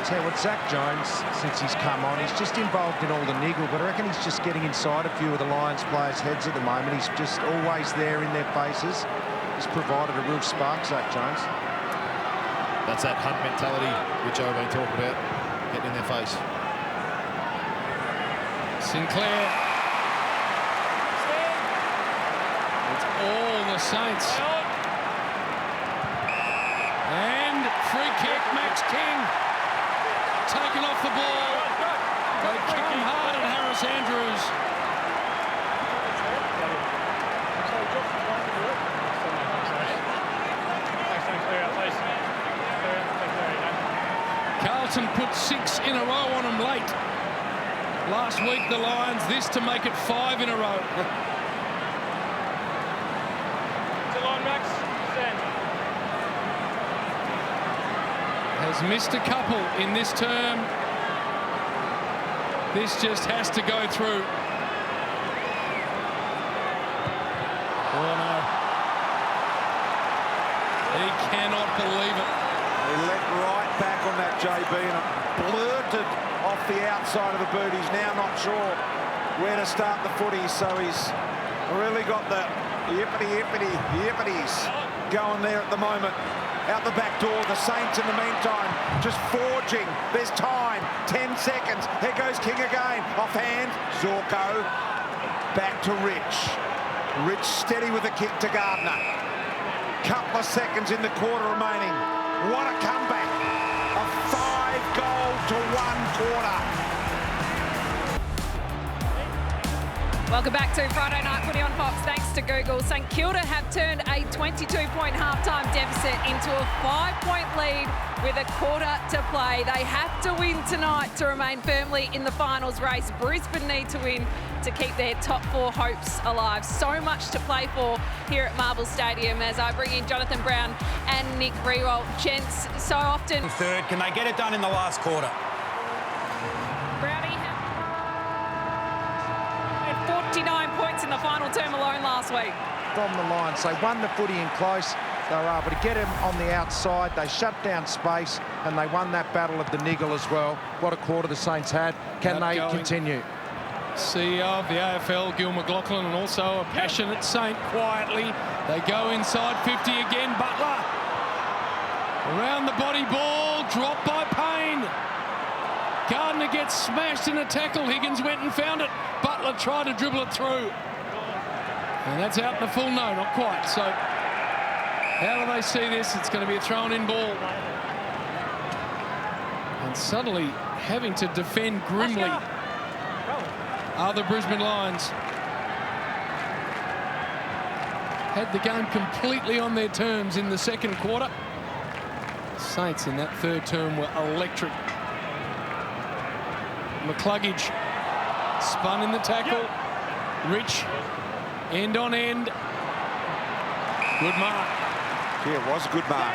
tell you what, Zach Jones, since he's come on, he's just involved in all the niggle, but I reckon he's just getting inside a few of the Lions players' heads at the moment. He's just always there in their faces. He's provided a real spark, Zach Jones. That's that hunt mentality which I've been talking about, getting in their face. Sinclair. It's all the Saints. And free kick, Max King. Taken off the ball. They come hard at Harris Andrews. Carlton put 6 in a row on them late. Last week, the Lions, this to make it 5 in a row. To line, Max. Stand. Has missed a couple in this term. This just has to go through. Oh, no. He cannot believe it. He let right back on that, JB, and it blurted off the outside of the boot. He's now not sure where to start the footy, so he's really got the yippities going there at the moment. Out the back door, the Saints in the meantime just forging. There's time, 10 seconds. Here goes King again. Offhand, Zorko. Back to Rich. Rich steady with a kick to Gardner. Couple of seconds in the quarter remaining. What a comeback. A 5-goal to 1 quarter. Welcome back to Friday Night Footy on Fox. Thanks to Google. St Kilda have turned a 22-point halftime deficit into a 5-point lead with a quarter to play. They have to win tonight to remain firmly in the finals race. Brisbane need to win to keep their top 4 hopes alive. So much to play for here at Marvel Stadium as I bring in Jonathan Brown and Nick Riewoldt. Gents, so often... Third, can they get it done in the last quarter? Brownie had 49 points in the final term alone last week. From the Lions, they won the footy in close. They were able to get him on the outside. They shut down space and they won that battle of the niggle as well. What a quarter the Saints had. Can they continue? CEO of the AFL, Gil McLaughlin, and also a passionate Saint quietly. They go inside 50 again. Butler. Around the body ball, dropped by Payne. Gardner gets smashed in a tackle. Higgins went and found it. Butler tried to dribble it through. And that's out in the full. No, not quite. So how do they see this? It's going to be a thrown-in ball. And suddenly having to defend grimly are the Brisbane Lions. Had the game completely on their terms in the second quarter. Saints in that third term were electric. McCluggage spun in the tackle. Rich, end on end. Good mark. Yeah, it was a good mark.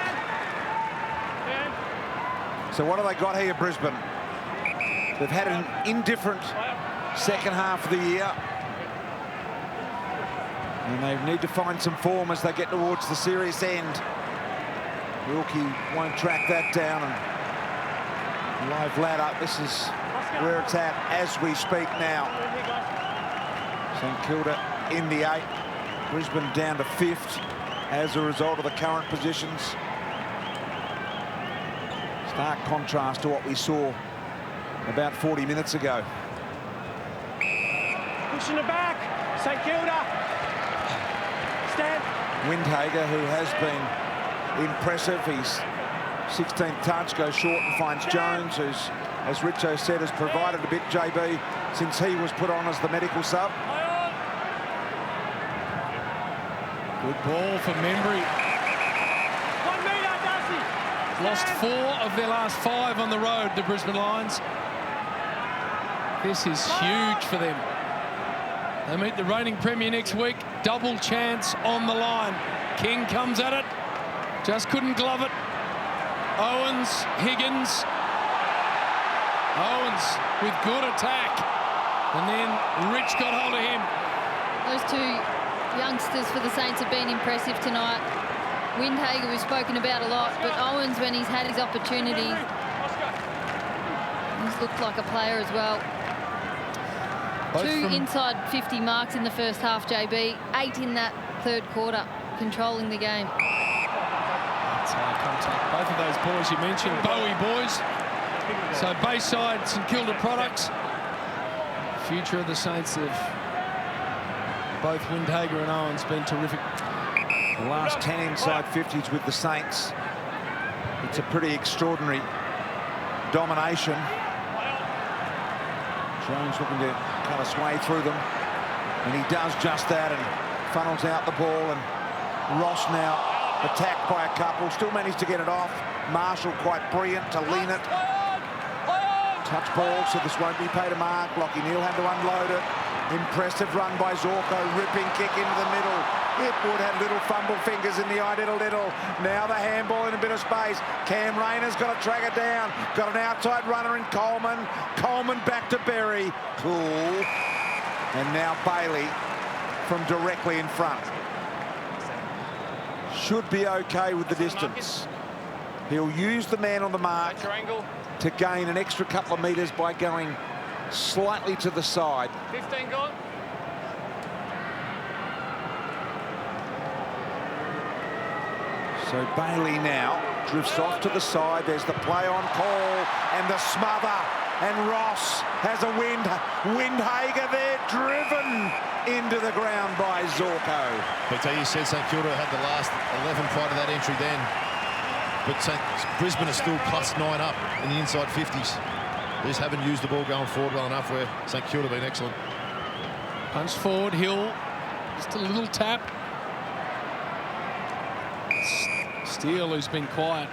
So what have they got here, Brisbane? They've had an indifferent second half of the year. And they need to find some form as they get towards the serious end. Wilkie won't track that down. And live ladder, this is where it's at as we speak now. St Kilda in the 8th. Brisbane down to 5th as a result of the current positions. Stark contrast to what we saw about 40 minutes ago. Pushing it back. St Kilda. Stand. Windhager, who has been impressive. His 16th touch goes short and finds Jones, who's, as Richo said, has provided a bit, JB, since he was put on as the medical sub. Good ball for Membry. 1 metre, Darcy. Lost 4 of their last 5 on the road, the Brisbane Lions. This is huge for them. They meet the reigning premier next week. Double chance on the line. King comes at it. Just couldn't glove it. Owens, Higgins. Owens with good attack. And then Rich got hold of him. Those 2 youngsters for the Saints have been impressive tonight. Windhager we've spoken about a lot, but Owens, when he's had his opportunities, He's looked like a player as well. Both 2 from inside 50 marks in the first half, JB. 8 in that third quarter, controlling the game. That's high contact. Both of those boys you mentioned, Bowie boys. So Bayside, St Kilda products. Future of the Saints have both Windhager and Owens been terrific. The last 10 inside 50s with the Saints. It's a pretty extraordinary domination. Jones looking to kind of sway through them, and he does just that and funnels out the ball. And Ross now attacked by a couple, still managed to get it off. Marshall quite brilliant to lean it. Touch ball, so this won't be paid a mark. Lockie Neal had to unload it. Impressive run by Zorko, ripping kick into the middle. Hipwood had little fumble fingers in the eye, little. Now the handball in a bit of space. Cam Rayner's got to track it down. Got an outside runner in Coleman. Coleman back to Berry. Cool. And now Bailey from directly in front. Should be okay with the distance. He'll use the man on the mark to gain an extra couple of metres by going slightly to the side. 15 gone. So Bailey now drifts off to the side. There's the play on call and the smother. And Ross has a Windhager there, driven into the ground by Zorko. But you said St Kilda had the last 11 prior to that entry then. But Brisbane is still +9 up in the inside 50s. They just haven't used the ball going forward well enough, where St Kilda have been excellent. Punch forward, Hill. Just a little tap. Steele, who's been quiet.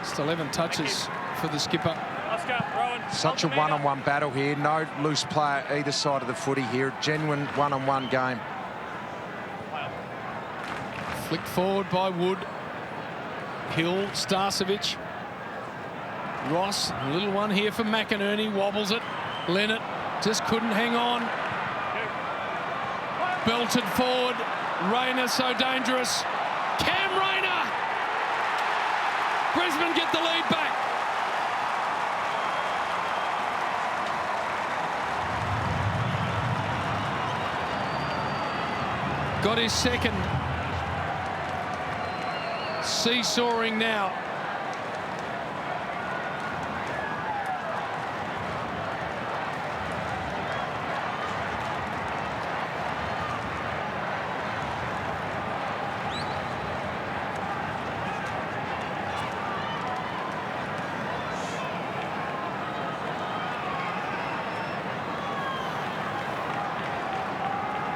Just 11 touches for the skipper. Let's go, Rowan. Such a one-on-one battle here. No loose player either side of the footy here. Genuine one-on-one game. Flicked forward by Wood. Hill, Starcevic. Ross, a little one here for McInerney, wobbles it. Leonard just couldn't hang on. Belted forward. Rayner so dangerous. Cam Rayner! Brisbane get the lead back. Got his second. Seesawing now.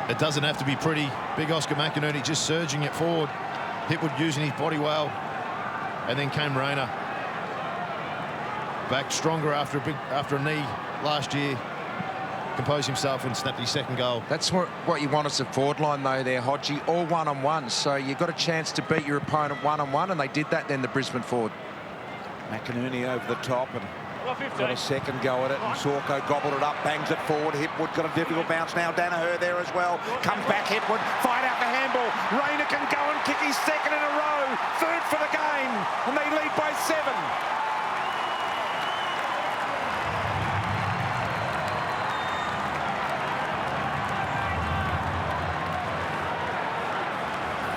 It doesn't have to be pretty. Big Oscar McInerney just surging it forward. Hipwood using his body well. And then came Rayner. Back stronger after a knee last year. Composed himself and snapped his second goal. That's what you want as a forward line, though, there, Hodgie. All one-on-one. So you've got a chance to beat your opponent one-on-one, and they did that then, the Brisbane forward. McInerney over the top and got a second go at it, and Zorko gobbled it up, bangs it forward. Hipwood got a difficult bounce now. Danaher there as well. Comes back, Hipwood, fight out the handball. Rayner can go and kick his second in a row. Third for the game, and they lead by 7.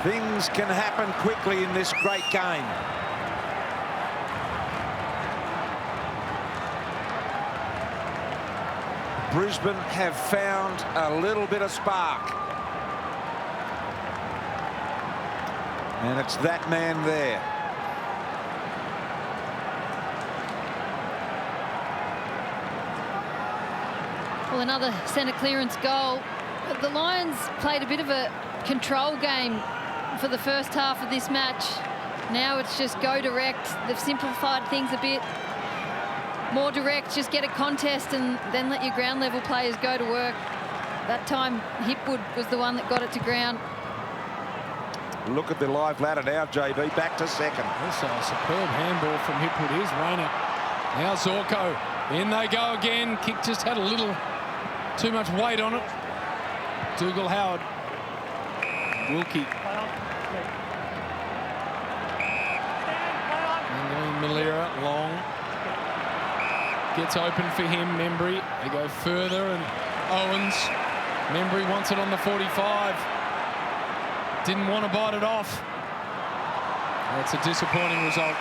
Things can happen quickly in this great game. Brisbane have found a little bit of spark. And it's that man there. Well, another centre clearance goal. The Lions played a bit of a control game for the first half of this match. Now it's just go direct. They've simplified things a bit. More direct, just get a contest and then let your ground level players go to work. That time, Hipwood was the one that got it to ground. Look at the live ladder now, JB, back to second. Also a superb handball from Hipwood. Here's Rayner. Now Zorko. In they go again. Kick just had a little too much weight on it. Dougal Howard. Wilkie. Wanganeen-Milera, long. gets open for him, Membry. They go further, and Owens. Membry wants it on the 45. Didn't want to bite it off. That's a disappointing result.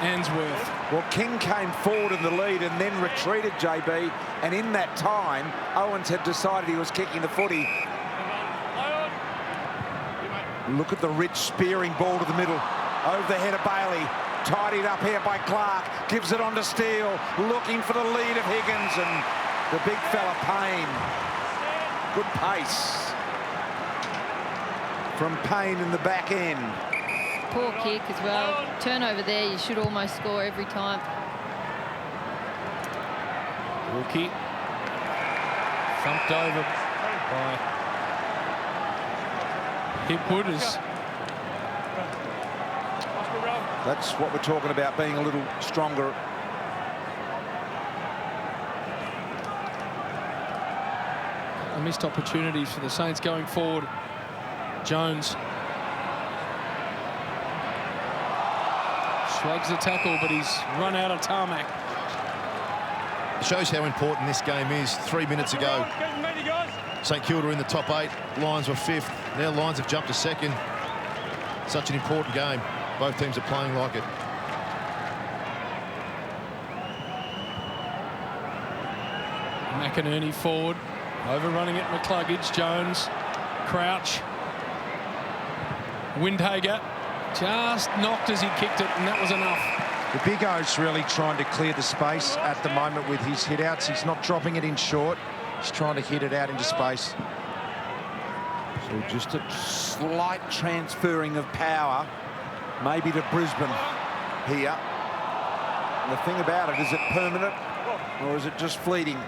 Answorth. Well, King came forward in the lead and then retreated, JB. And in that time, Owens had decided he was kicking the footy. Look at the rich spearing ball to the middle. Over the head of Bailey. Tidied up here by Clark. Gives it on to Steele. Looking for the lead of Higgins. And the big fella, Payne. Good pace from Payne in the back end. Poor kick as well. Turnover there, you should almost score every time. Rookie. Thumped over by Hipwood. That's what we're talking about, being a little stronger. Missed opportunities for the Saints going forward. Jones. Swags the tackle, but he's run out of tarmac. It shows how important this game is. 3 minutes ago, St Kilda in the top 8. Lions were 5th. Now Lions have jumped to 2nd. Such an important game. Both teams are playing like it. McInerney forward. Overrunning it, McCluggage. Jones. Crouch. Windhager. Just knocked as he kicked it, and that was enough. The Big O's really trying to clear the space at the moment with his hit-outs. He's not dropping it in short. He's trying to hit it out into space. So just a slight transferring of power, maybe to Brisbane here. And the thing about it, is it permanent or is it just fleeting?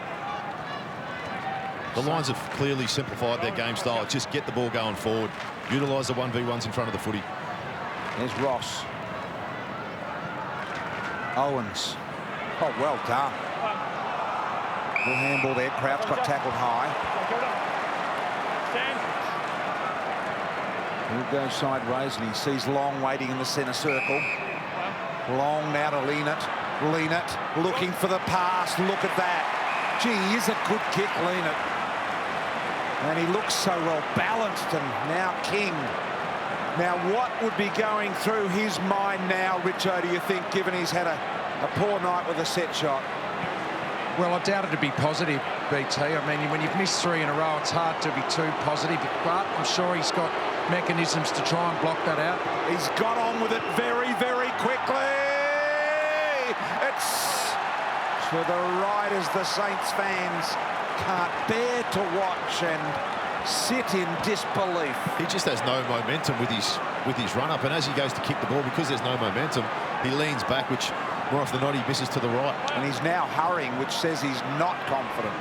The Lions have clearly simplified their game style. It's just get the ball going forward. Utilise the 1v1s in front of the footy. There's Ross. Owens. Oh, well done. Good handball there. Crouch got tackled high. He'll go sideways, and he sees Long waiting in the centre circle. Long now to lean it, looking for the pass. Look at that. Gee, he is a good kick, lean it. And he looks so well balanced, and now King. Now, what would be going through his mind now, Richo, do you think, given he's had a poor night with a set shot? Well, I doubt it'd be positive, BT. I mean, when you've missed 3 in a row, it's hard to be too positive, but I'm sure he's got mechanisms to try and block that out. He's got on with it very, very quickly. It's to the right as the Saints fans can't bear to watch and sit in disbelief. He just has no momentum with his run-up, and as he goes to kick the ball, because there's no momentum, he leans back, which more often than not he misses to the right. And he's now hurrying, which says he's not confident.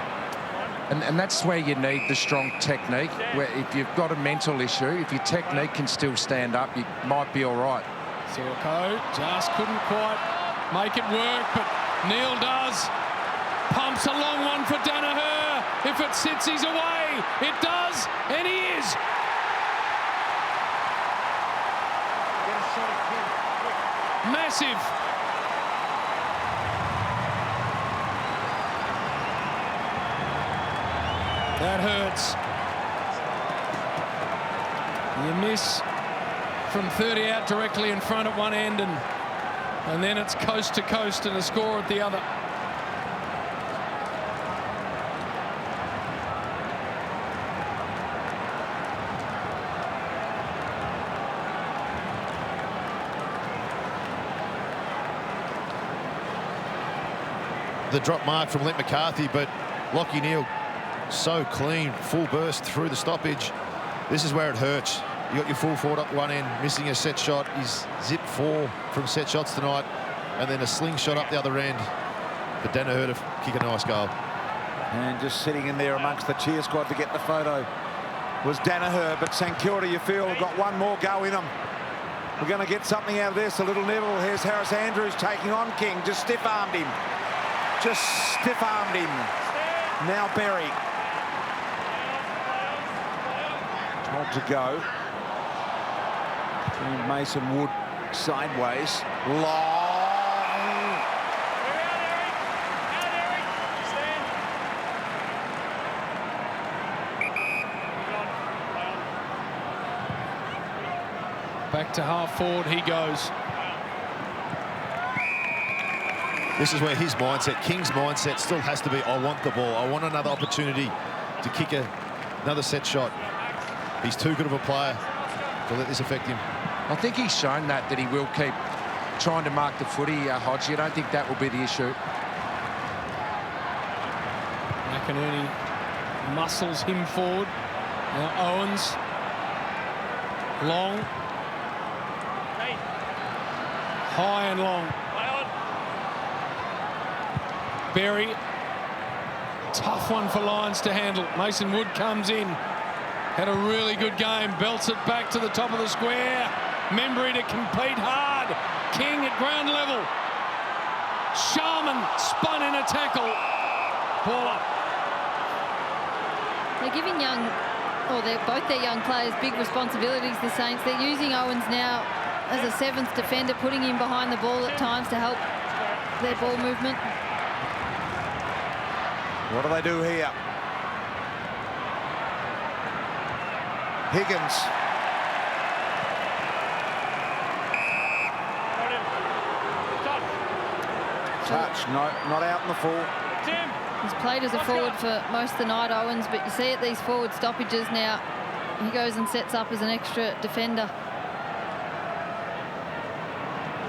And that's where you need the strong technique, where if you've got a mental issue, if your technique can still stand up, you might be all right. Sirko just couldn't quite make it work, but Neil does. Pumps a long one for Danaher. If it sits, he's away. It does, and he is. Massive. That hurts. You miss from 30 out directly in front at one end, and then it's coast to coast and a score at the other. The drop mark from Lent McCarthy, but Lachie Neale so clean, full burst through the stoppage. This is where it hurts. You got your full forward up one end, missing a set shot. He's zipped 4 from set shots tonight, and then a slingshot up the other end. But Danaher to kick a nice goal. And just sitting in there amongst the cheer squad to get the photo was Danaher, but St Kilda, you feel, got one more go in them. We're going to get something out of this. A little nibble. Here's Harris Andrews taking on King. Just stiff-armed him. Just stiff-armed him. Now Berry. Told to go. Mason Wood sideways. Long. Back to half forward he goes. This is where his mindset, King's mindset, still has to be, I want the ball. I want another opportunity to kick another set shot. He's too good of a player to let this affect him. I think he's shown that he will keep trying to mark the footy, Hodge. I don't think that will be the issue. McInerney muscles him forward. Now Owens. Long. High and long. Berry. Tough one for Lions to handle. Mason Wood comes in. Had a really good game. Belts it back to the top of the square. Membry to compete hard. King at ground level. Sharman spun in a tackle. Ball up. They're giving both their young players big responsibilities, the Saints. They're using Owens now as a seventh defender, putting him behind the ball at times to help their ball movement. What do they do here? Higgins. Touch, no, not out in the full. He's played as a forward for most of the night, Owens, but you see at these forward stoppages now, he goes and sets up as an extra defender.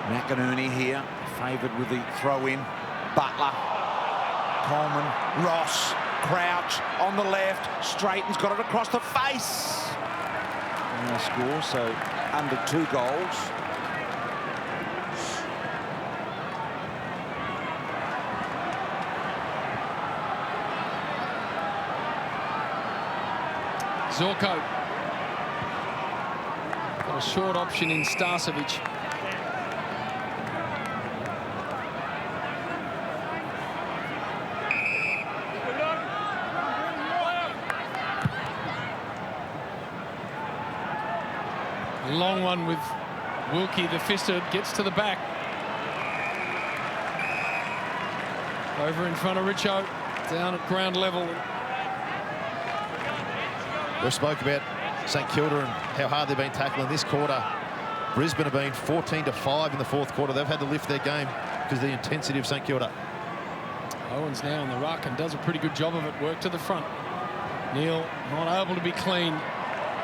McInerney here, favoured with the throw-in. Butler, Coleman, Ross, Crouch on the left. Straighten's got it across the face. And they score, so under 2 goals. Zorko. Got a short option in Starcevic. Long one with Wilkie, the fisted, gets to the back. Over in front of Richo, down at ground level. We spoke about St Kilda and how hard they've been tackling this quarter. Brisbane have been 14-5 in the fourth quarter. They've had to lift their game because of the intensity of St Kilda. Owens now on the ruck and does a pretty good job of it. Work to the front. Neil not able to be clean.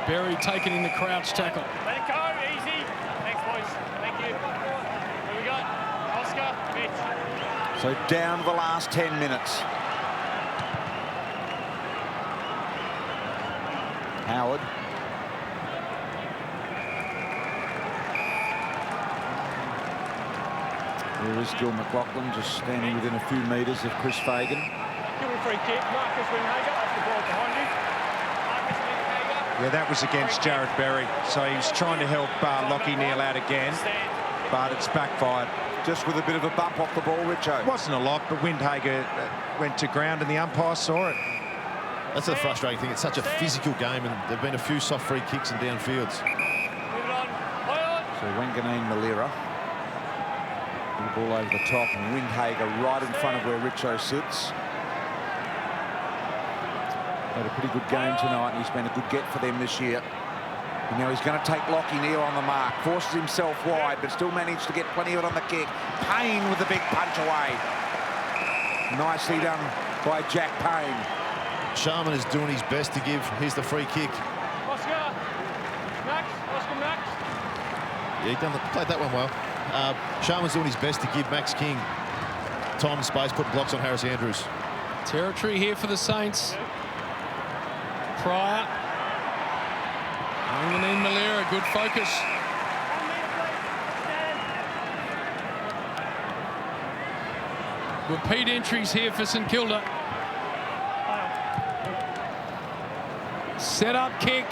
Berry taken in the crouch tackle. Let it go, easy. Thanks, boys. Thank you. Here we go. Oscar, Mitch. So down the last 10 minutes. Howard. There is Gil McLaughlin just standing within a few metres of Chris Fagan. Give him a free kick. Marcus Winhager off the ball behind you. Marcus Winhager. Yeah, that was against Jared Berry. So he was trying to help Lockie Neal out again, but it's backfired. Just with a bit of a bump off the ball, Richo. It wasn't a lot, but Windhager went to ground and the umpire saw it. That's the frustrating thing. It's such a physical game, and there have been a few soft free kicks and downfields. So Wanganeen-Milera. Ball over the top, and Windhager right in front of where Richo sits. Had a pretty good game tonight, and he's been a good get for them this year. And now he's going to take Lockie Neal on the mark. Forces himself wide, but still managed to get plenty of it on the kick. Payne with the big punch away. Nicely done by Jack Payne. Sharman is doing his best to give. Here's the free kick. Oscar. Max. Oscar Max. Yeah, he played that one well. Sharman's doing his best to give Max King time and space, put blocks on Harris Andrews. Territory here for the Saints. Pryor. Wanganeen-Milera, good focus. Repeat entries here for St Kilda. Set up kick.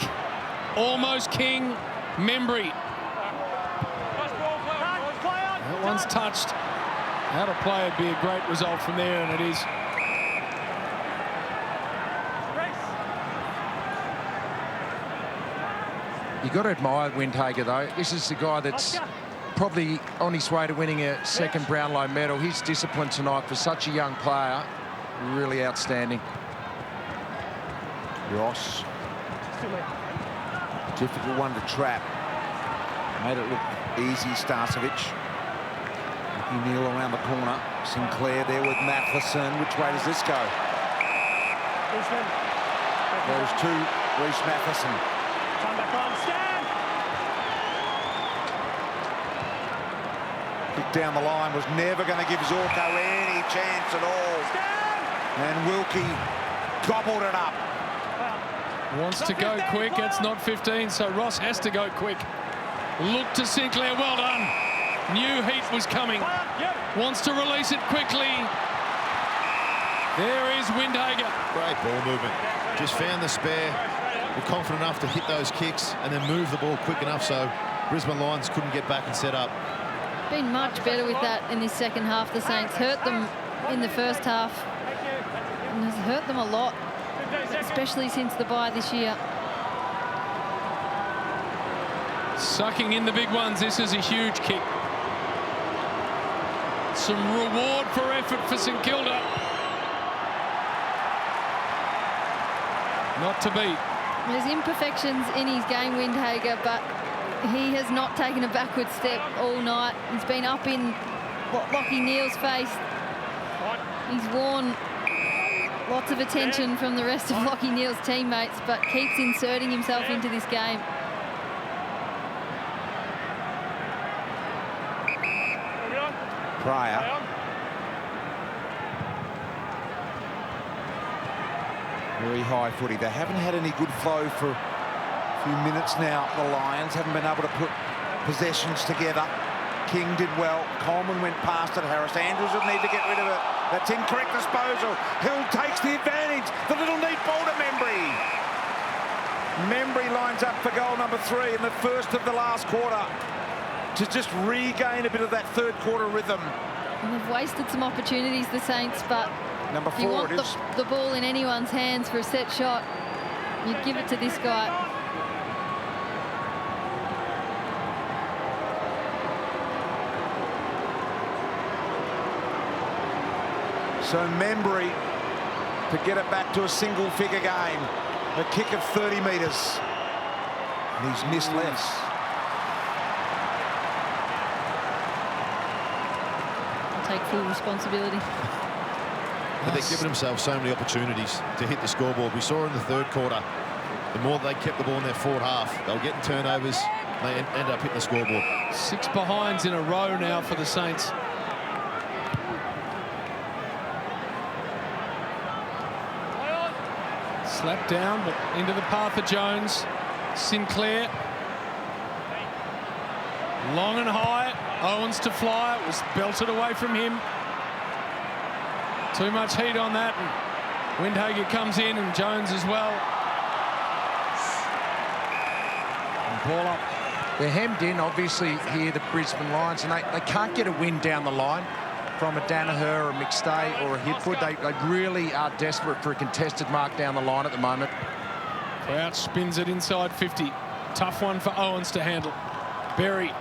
Almost King. Membry. That one's touched. Out of play would be a great result from there, and it is. You've got to admire Windhager, though. This is the guy that's probably on his way to winning a second Brownlow medal. His discipline tonight for such a young player, really outstanding. Ross. Difficult one to trap. Made it look easy, Starcevic. Neil around the corner. Sinclair there with Matheson. Which way does this go? Goes to Reece Matheson. Come back on, stand! Kick down the line was never going to give Zorko any chance at all. And Wilkie gobbled it up. Wants to go quick. It's not 15, so Ross has to go quick. Look to Sinclair. Well done. Knew heat was coming. Wants to release it quickly. There is Windhager. Great ball movement. Just found the spare. Were confident enough to hit those kicks and then move the ball quick enough so Brisbane Lions couldn't get back and set up. Been much better with that in this second half. The Saints hurt them in the first half and has hurt them a lot, especially since the bye this year. Sucking in the big ones. This is a huge kick. Some reward for effort for St Kilda. Not to beat. There's imperfections in his game, Windhager, but he has not taken a backward step all night. He's been up in Lachie Neale's face. He's worn lots of attention from the rest of Lachie Neale's teammates, but keeps inserting himself into this game. Pryor. Very high footy. They haven't had any good flow for a few minutes now. The Lions haven't been able to put possessions together. King did well. Coleman went past it. Harris Andrews would need to get rid of it. That's incorrect disposal. Hill takes the advantage. The little neat ball to Membry. Membry lines up for goal number 3 in the first of the last quarter to just regain a bit of that third quarter rhythm. And they've wasted some opportunities, the Saints, but number 4 if you want it is. the ball in anyone's hands for a set shot, you'd give it to this guy. So Membry to get it back to a single-figure game. A kick of 30 metres. And he's missed less. Take full responsibility. But they're giving themselves so many opportunities to hit the scoreboard. We saw in the third quarter, the more they kept the ball in their forward half, they were getting turnovers. They end up hitting the scoreboard. 6 behinds in a row now for the Saints. Slapped down, but into the path of Jones. Sinclair. Long and high. Owens to fly. It was belted away from him. Too much heat on that. And Windhager comes in, and Jones as well. And ball up. They're hemmed in, obviously, here, the Brisbane Lions, and they can't get a win down the line from a Danaher or a McStay or a Hipwood. They really are desperate for a contested mark down the line at the moment. Crouch spins it inside 50. Tough one for Owens to handle. Berry.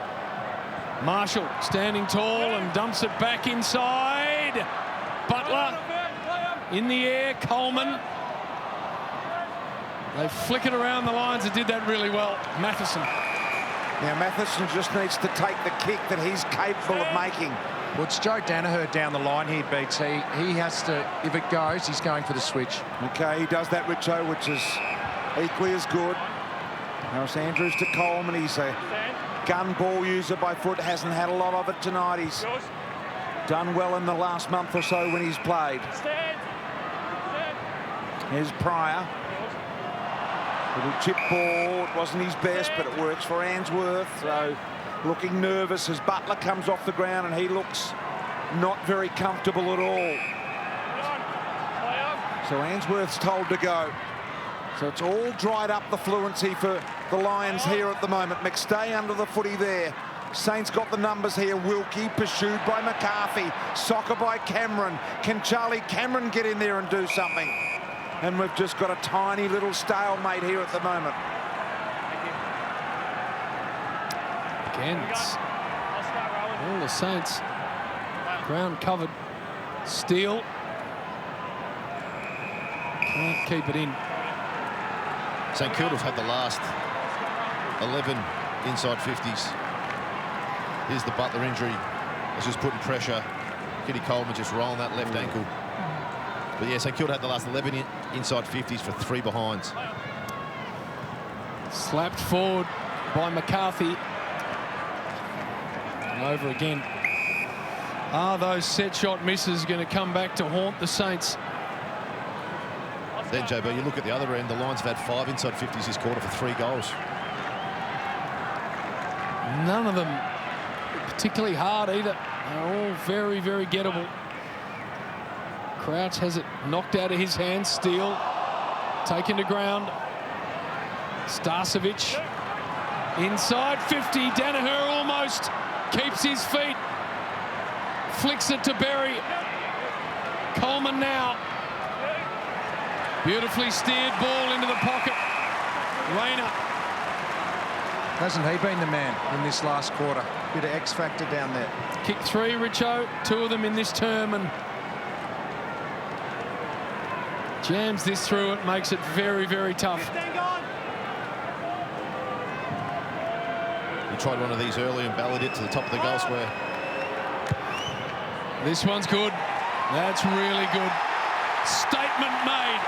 Marshall standing tall and dumps it back inside. Butler in the air. Coleman. They flick it around the lines and did that really well. Matheson. Now Matheson just needs to take the kick that he's capable of making. Well, it's Joe Danaher down the line here, Beats. He has to, if it goes, he's going for the switch. Okay, he does that, Richo, which is equally as good. Harris Andrews to Coleman. He's a gun ball user by foot. Hasn't had a lot of it tonight. He's done well in the last month or so when he's played. Here's Pryor. Little chip ball. It wasn't his best, but it works for Ainsworth. So looking nervous as Butler comes off the ground, and he looks not very comfortable at all. So Ainsworth's told to go. So it's all dried up, the fluency for the Lions here at the moment. McStay under the footy there. Saints got the numbers here. Wilkie pursued by McCarthy. Soccer by Cameron. Can Charlie Cameron get in there and do something? And we've just got a tiny little stalemate here at the moment. Again, it's all the Saints. Ground covered. Steele. Can't keep it in. St Kilda have had the last 11 inside 50s. Here's the Butler injury. It's just putting pressure. Kitty Coleman just rolling that left ankle. But yeah, St Kilda had the last 11 inside 50s for 3 behinds. Slapped forward by McCarthy. And over again. Are those set shot misses going to come back to haunt the Saints? Then, JB, you look at the other end, the Lions have had 5 inside 50s this quarter for 3 goals. None of them particularly hard either. They're all very, very gettable. Crouch has it knocked out of his hands. Steele taken to ground. Starcevic inside 50. Danaher almost keeps his feet. Flicks it to Berry. Coleman now. Beautifully steered ball into the pocket. Rayner. Hasn't he been the man in this last quarter? Bit of X factor down there. Kick 3, Richo. 2 of them in this term, and jams this through it, makes it very, very tough. He tried one of these early and ballad it to the top of the goal square. This one's good. That's really good. Statement made.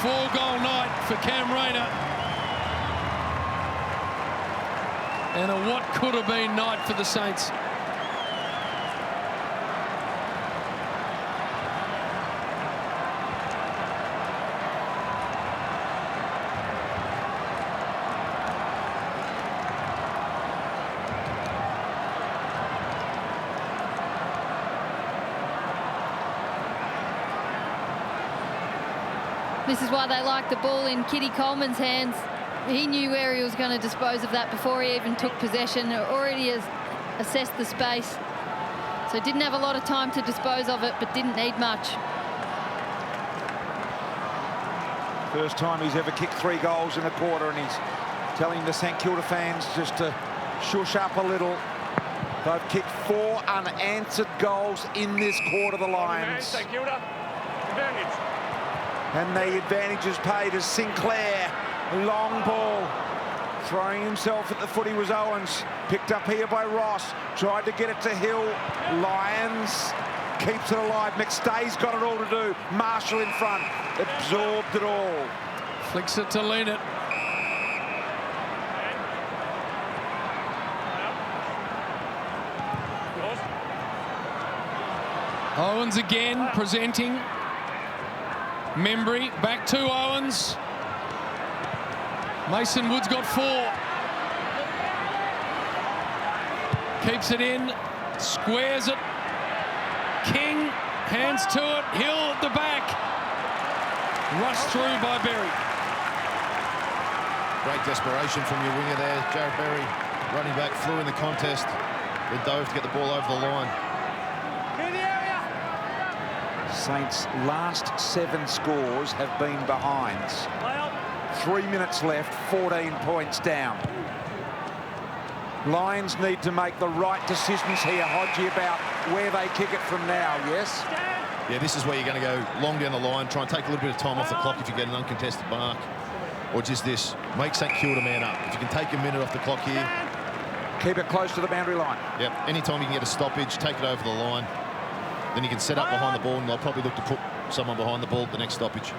Four-goal night for Cam Rayner. And a what could have been night for the Saints. This is why they like the ball in Kitty Coleman's hands. He knew where he was going to dispose of that before he even took possession. Already has assessed the space. So didn't have a lot of time to dispose of it, but didn't need much. First time he's ever kicked 3 goals in a quarter, and he's telling the St Kilda fans just to shush up a little. They've kicked 4 unanswered goals in this quarter, the Lions. St Kilda, advantage. And the advantage is paid as Sinclair. Long ball. Throwing himself at the footy was Owens. Picked up here by Ross. Tried to get it to Hill. Lions keeps it alive. McStay's got it all to do. Marshall in front. Absorbed it all. Flicks it to Leonard. Owens again presenting. Membry back to Owens. Mason Wood's got 4. Keeps it in. Squares it. King hands to it. Hill at the back. Rushed through by Berry. Great desperation from your winger there. Jared Berry running back, flew in the contest, then dove to get the ball over the line. Saints' last 7 scores have been behinds. 3 minutes left, 14 points down. Lions need to make the right decisions here, Hodgie, about where they kick it from now, yes? Yeah, this is where you're going to go long down the line, try and take a little bit of time off the clock if you get an uncontested mark. Or just this, make St Kilda man up. If you can take a minute off the clock here. Keep it close to the boundary line. Yep, anytime you can get a stoppage, take it over the line. Then you can set up behind the ball, and they'll probably look to put someone behind the ball at the next stoppage.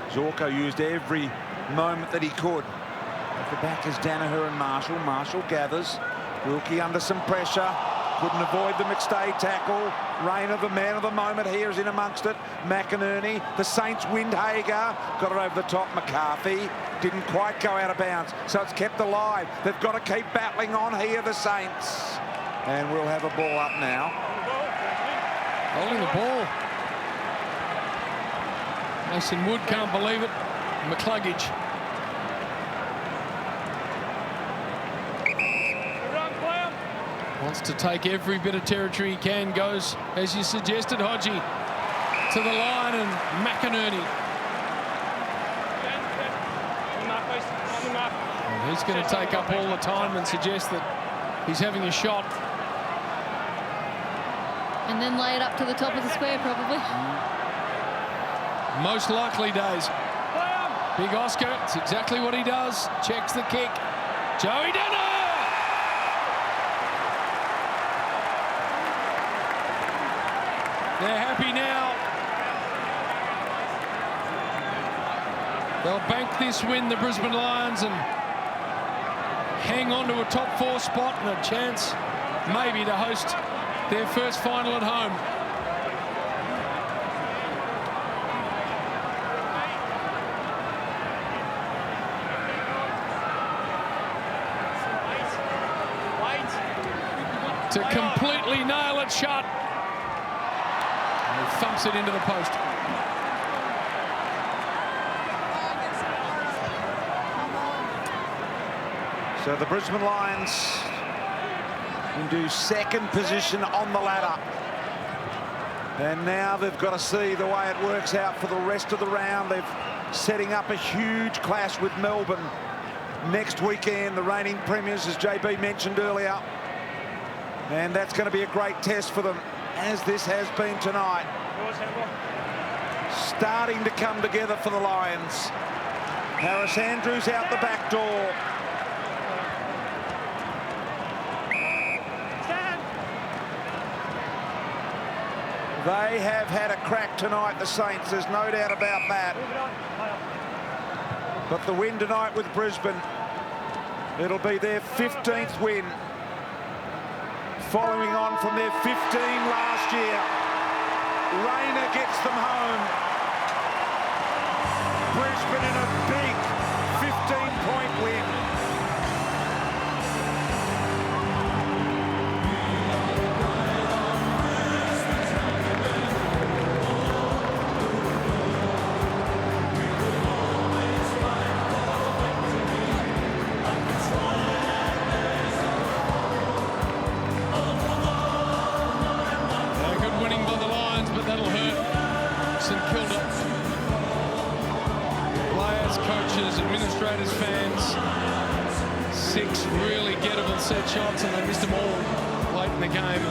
Zorko used every moment that he could. At the back is Danaher and Marshall. Marshall gathers. Wilkie under some pressure. Couldn't avoid the McStay tackle. Rayner, the man of the moment here, is in amongst it. McInerney, the Saints, Windhager. Got it over the top. McCarthy didn't quite go out of bounds, so it's kept alive. They've got to keep battling on here, the Saints. And we'll have a ball up now. Holding the ball. Mason Wood can't believe it. McCluggage. Wants to take every bit of territory he can. Goes, as you suggested, Hodgie, to the line, and McInerney. And he's going to take up all the time and suggest that he's having a shot. And then lay it up to the top of the square, probably. Most likely, Days. Big Oscar, it's exactly what he does. Checks the kick. Joey Denner! They're happy now. They'll bank this win, the Brisbane Lions, and hang on to a top 4 spot and a chance maybe to host their first final at home. To completely nail it shut. And he thumps it into the post. So the Brisbane Lions into second position on the ladder. And now they've got to see the way it works out for the rest of the round. They're setting up a huge clash with Melbourne next weekend, the reigning premiers, as JB mentioned earlier. And that's going to be a great test for them, as this has been tonight. Starting to come together for the Lions. Harris Andrews out the back door. They have had a crack tonight, the Saints, there's no doubt about that. But the win tonight with Brisbane, it'll be their 15th win, following on from their 15 last year. Rayner gets them home. Brisbane in a big 15-point win. St.Kilda. Players, coaches, administrators, fans. 6 really gettable set shots, and they missed them all late in the game.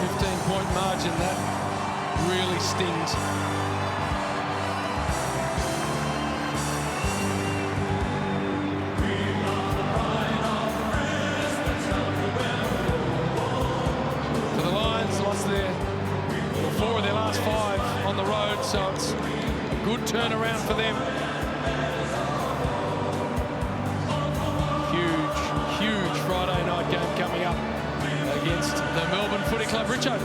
15-point margin, that really stings. So the Lions lost their 4 of their last 5 on the road, so it's a good turnaround for them. Huge Friday night game coming up against the Melbourne Footy Club. Richo.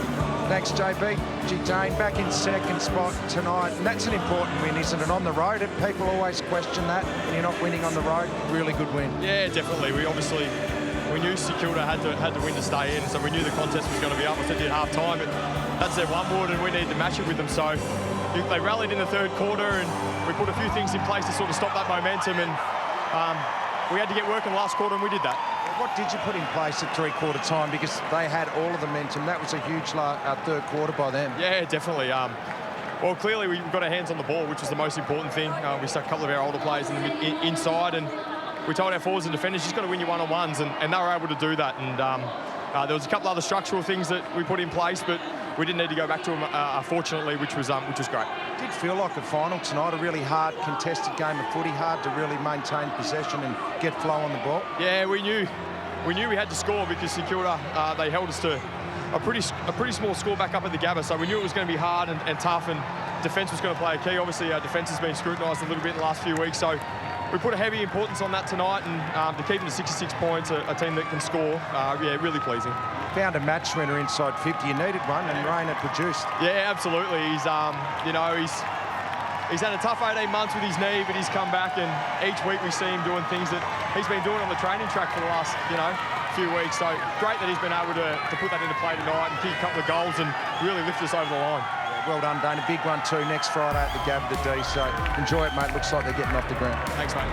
Thanks, JB. Jane back in second spot tonight, and that's an important win, isn't it? On the road, and people always question that when you're not winning on the road. Really good win. Yeah, definitely. We knew St.Kilda had to win to stay in, so we knew the contest was going to be up. I said at half-time, but that's their one wood, and we need to match it with them. So they rallied in the third quarter, and we put a few things in place to sort of stop that momentum, and we had to get working last quarter, and we did that. What did you put in place at three-quarter time? Because they had all of the momentum. That was a huge third quarter by them. Yeah, definitely. Well, clearly we got our hands on the ball, which was the most important thing. We stuck a couple of our older players inside, and we told our forwards and defenders, you've got to win your one-on-ones, and they were able to do that. And there was a couple other structural things that we put in place, but we didn't need to go back to them, fortunately, which was great. It did feel like a final tonight, a really hard contested game of footy, hard to really maintain possession and get flow on the ball. Yeah, we knew we had to score because St.Kilda, they held us to a pretty small score back up at the Gabba, so we knew it was going to be hard and tough, and defence was going to play a key. Obviously, our defence has been scrutinised a little bit in the last few weeks, so we put a heavy importance on that tonight, and to keep them to 66 points, a team that can score, yeah, really pleasing. Found a match winner inside 50. You needed one, and Rayner produced. Yeah, absolutely. He's, he's had a tough 18 months with his knee, but he's come back, and each week we see him doing things that he's been doing on the training track for the last, few weeks. So great that he's been able to put that into play tonight and kick a couple of goals and really lift us over the line. Yeah, well done, Dane. A big one too next Friday at the Gabba, the D. So enjoy it, mate. Looks like they're getting off the ground. Thanks, mate.